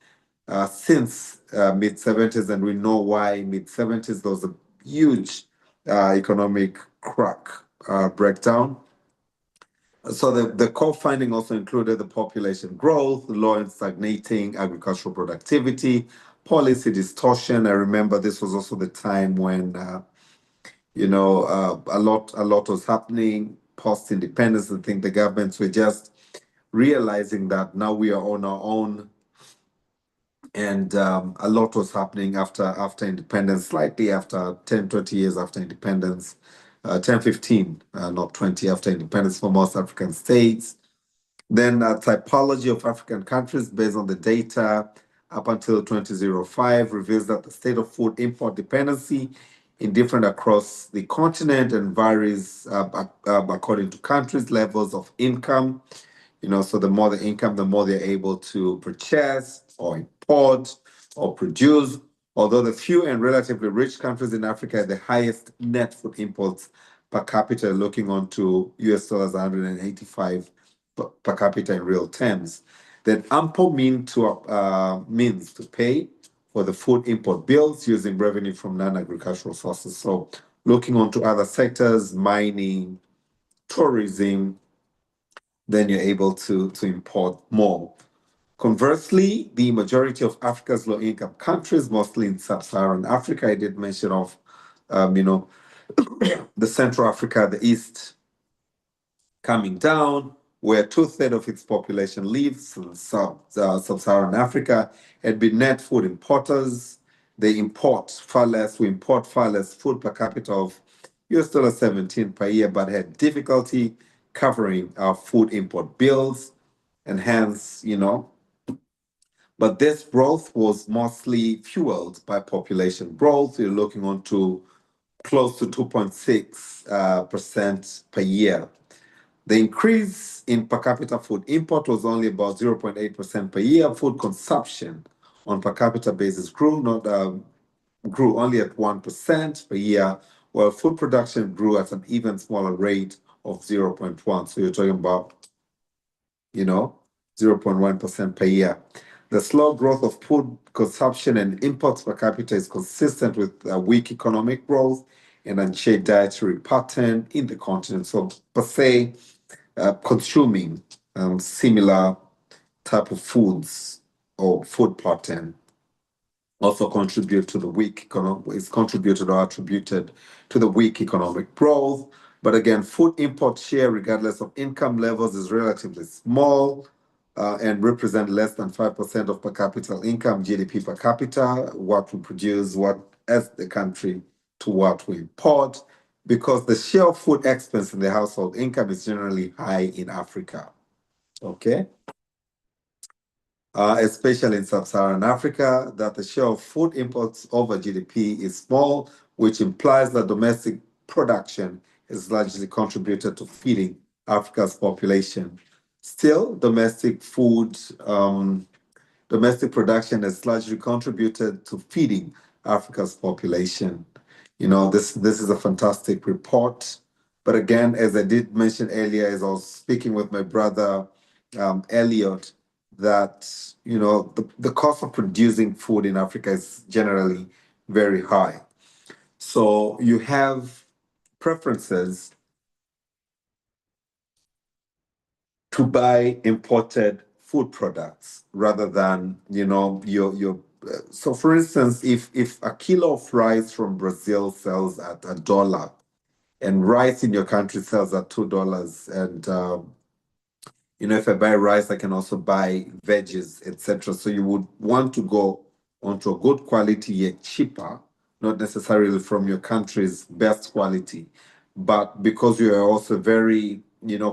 [SPEAKER 1] since mid-70s, and we know why mid-70s there was a huge economic crack breakdown. So the core finding also included the population growth, low and stagnating agricultural productivity, policy distortion. I remember this was also the time when a lot was happening post-independence. I think the governments were just realizing that now we are on our own, and a lot was happening after independence, slightly after 10, 20 years after independence. 10, 15, not 20 after independence for most African states. Then a typology of African countries based on the data up until 2005 reveals that the state of food import dependency is different across the continent and varies according to countries' levels of income. So the more the income, the more they're able to purchase or import or produce. Although the few and relatively rich countries in Africa have the highest net food imports per capita, looking on to US dollars 185 per capita in real terms, then ample means to pay for the food import bills using revenue from non-agricultural sources. So looking onto other sectors, mining, tourism, then you're able to import more. Conversely, the majority of Africa's low-income countries, mostly in sub-Saharan Africa, I did mention of, the Central Africa, the East coming down, where 2/3 of its population lives in sub-Saharan Africa, had been net food importers. They import far less. We import far less food per capita of $17 per year, but had difficulty covering our food import bills, and hence, but this growth was mostly fueled by population growth. You're looking on to close to 2.6% per year. The increase in per capita food import was only about 0.8% per year. Food consumption on per capita basis grew only at 1% per year, while food production grew at an even smaller rate of 0.1. So you're talking about, 0.1% per year. The slow growth of food consumption and imports per capita is consistent with weak economic growth and unchanged dietary pattern in the continent. So per se, consuming similar type of foods or food pattern also contribute to the weak is contributed or attributed to the weak economic growth. But again, food import share, regardless of income levels, is relatively small and represent less than 5% of per capita income, GDP per capita, what we produce, what as the country to what we import, because the share of food expense in the household income is generally high in Africa. Okay. Especially in sub-Saharan Africa, that the share of food imports over GDP is small, which implies that domestic production is largely contributed to feeding Africa's population. Still, domestic production has largely contributed to feeding Africa's population. This is a fantastic report. But again, as I did mention earlier, as I was speaking with my brother Elliot, that the cost of producing food in Africa is generally very high. So you have preferences to buy imported food products rather than, your so for instance, if a kilo of rice from Brazil sells at $1 and rice in your country sells at $2, and if I buy rice, I can also buy veggies, etc. So you would want to go onto a good quality yet cheaper, not necessarily from your country's best quality, but because you are also very,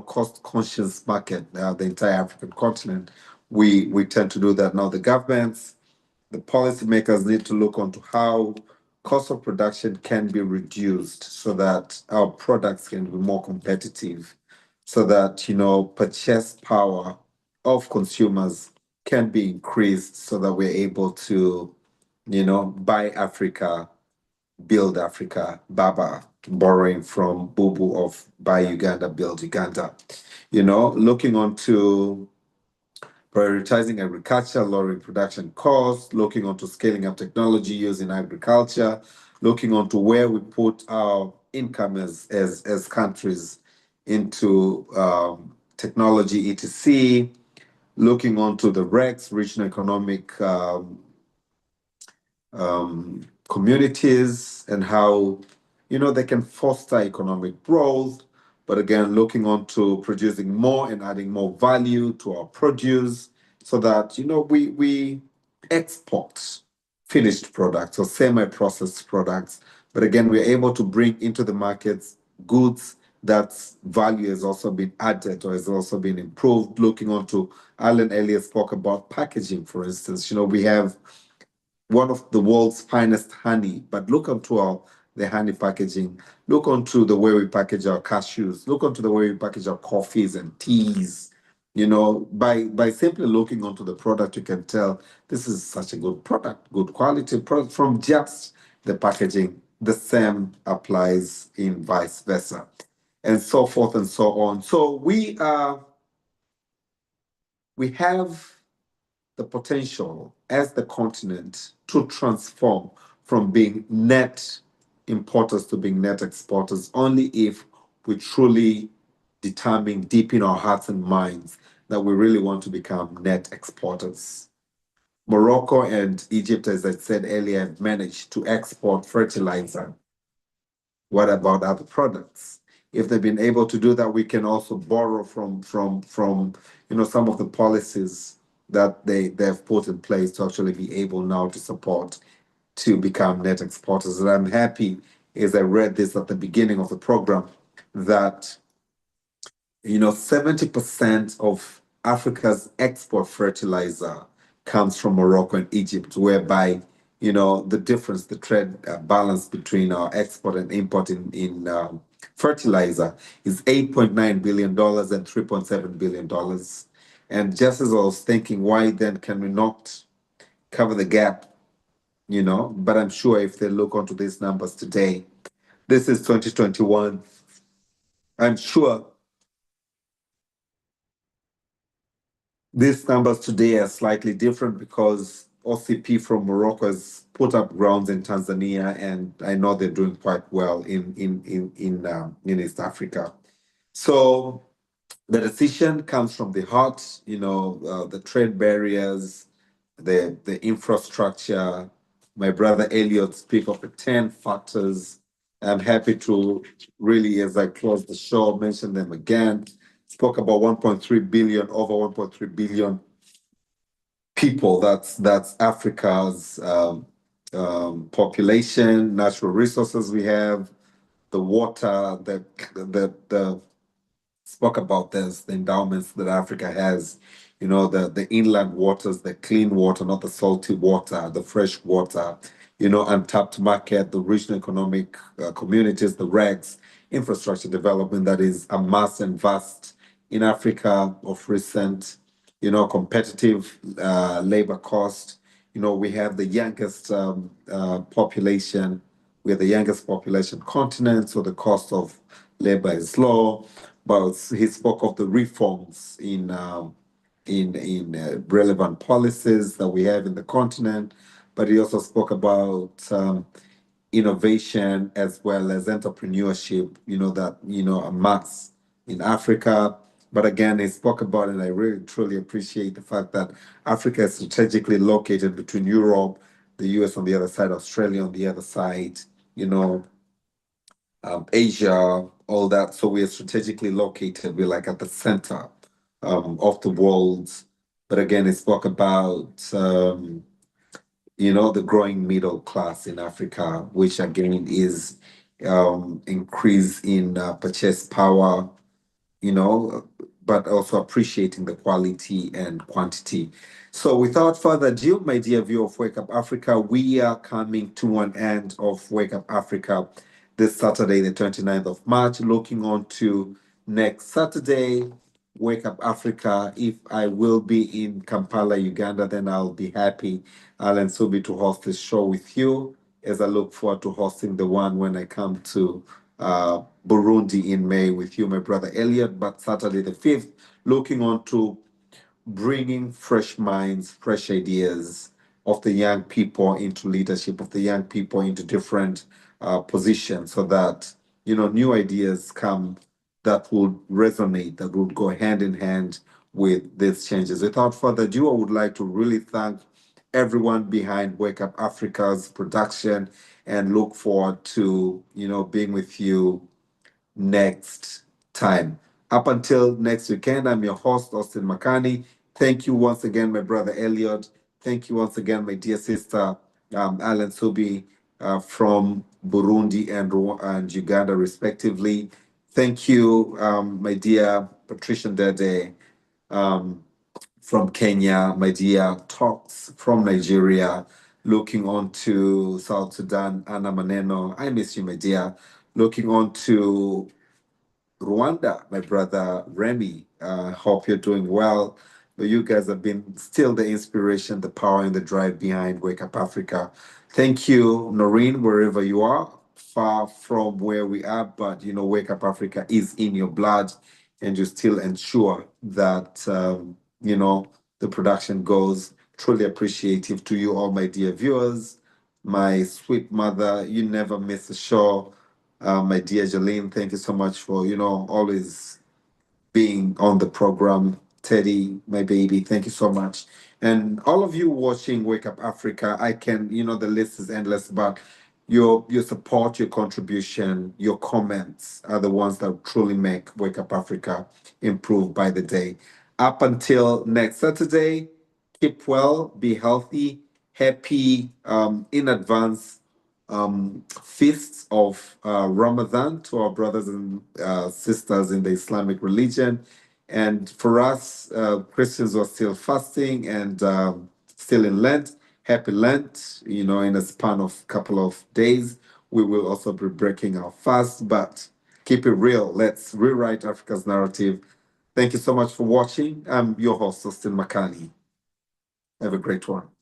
[SPEAKER 1] cost conscious market, the entire African continent, we tend to do that. Now the governments, the policymakers need to look onto how cost of production can be reduced so that our products can be more competitive, so that purchase power of consumers can be increased, so that we're able to buy Africa, build Africa, Baba, borrowing from Bubu of buy Uganda, build Uganda. Looking onto prioritizing agriculture, lowering production costs, looking onto scaling up technology used in agriculture, looking onto where we put our income as countries into technology, etc., looking onto the RECs, regional economic communities, and how they can foster economic growth, but again looking onto producing more and adding more value to our produce, so that we export finished products or semi-processed products, but again we're able to bring into the markets goods that value has also been added or has also been improved. Looking onto, Alan earlier spoke about packaging, for instance. We have one of the world's finest honey, but look onto the honey packaging. Look onto the way we package our cashews. Look onto the way we package our coffees and teas. By simply looking onto the product, you can tell this is such a good product, good quality product from just the packaging. The same applies in vice versa, and so forth and so on. So we have the potential as the continent to transform from being net importers to being net exporters only if we truly determine deep in our hearts and minds that we really want to become net exporters. Morocco and Egypt, as I said earlier, have managed to export fertilizer. What about other products? If they've been able to do that, we can also borrow from some of the policies that they've put in place to actually be able now to support to become net exporters. And I'm happy, as I read this at the beginning of the program, that 70% of Africa's export fertilizer comes from Morocco and Egypt, whereby the difference, the trade balance between our export and import in fertilizer is $8.9 billion and $3.7 billion. And just as I was thinking, why then can we not cover the gap? But I'm sure if they look onto these numbers today, this is 2021. I'm sure these numbers today are slightly different because OCP from Morocco has put up grounds in Tanzania, and I know they're doing quite well in East Africa. So the decision comes from the heart, the trade barriers, the infrastructure. My brother Elliot speak of the 10 factors. I'm happy to really, as I close the show, mention them again. Spoke about 1.3 billion, over 1.3 billion people. That's Africa's population, natural resources we have, the water, the spoke about this, the endowments that Africa has, the inland waters, the clean water, not the salty water, the fresh water, untapped market, the regional economic communities, the RECs, infrastructure development that is a mass and vast in Africa of recent, competitive labor cost. We have the youngest population. We're the youngest population continent, so the cost of labor is low. But he spoke of the reforms in relevant policies that we have in the continent. But he also spoke about innovation as well as entrepreneurship, that, a mass in Africa. But again, he spoke about it. I really truly appreciate the fact that Africa is strategically located between Europe, the US on the other side, Australia on the other side, Asia, all that. So we are strategically located. We're like at the center of the world. But again, it spoke about the growing middle class in Africa, which again is increase in purchase power, but also appreciating the quality and quantity. So without further ado, my dear viewer of Wake Up Africa, we are coming to an end of Wake Up Africa this Saturday, the 29th of March, looking on to next Saturday, Wake Up Africa. If I will be in Kampala, Uganda, then I'll be happy, Alan Subi, to host this show with you, as I look forward to hosting the one when I come to Burundi in May with you, my brother Elliot. But Saturday the 5th, looking on to bringing fresh minds, fresh ideas of the young people into leadership, of the young people into different positions, so that new ideas come that would resonate, that would go hand in hand with these changes. Without further ado, I would like to really thank everyone behind Wake Up Africa's production, and look forward to being with you next time. Up until next weekend, I'm your host, Austin Makani. Thank you once again, my brother Elliot. Thank you once again, my dear sister, Alan Subi, from Burundi and Uganda, respectively. Thank you, my dear Patricia Dede, from Kenya, my dear Talks from Nigeria, looking on to South Sudan, Anna Maneno. I miss you, my dear. Looking on to Rwanda, my brother Remy. Hope you're doing well. But you guys have been still the inspiration, the power, and the drive behind Wake Up Africa. Thank you, Noreen, wherever you are, far from where we are, but Wake Up Africa is in your blood, and you still ensure that the production goes. Truly appreciative to you all, my dear viewers. My sweet mother, you never miss a show. My dear Jolene, thank you so much for, always being on the program. Teddy, my baby, thank you so much. And all of you watching Wake Up Africa, I can, the list is endless, but your support, your contribution, your comments are the ones that truly make Wake Up Africa improve by the day. Up until next Saturday, keep well, be healthy, happy in advance feasts of Ramadan to our brothers and sisters in the Islamic religion. And for us, Christians who are still fasting and still in Lent, happy Lent, in a span of a couple of days. We will also be breaking our fast, but keep it real. Let's rewrite Africa's narrative. Thank you so much for watching. I'm your host, Austin Makani. Have a great one.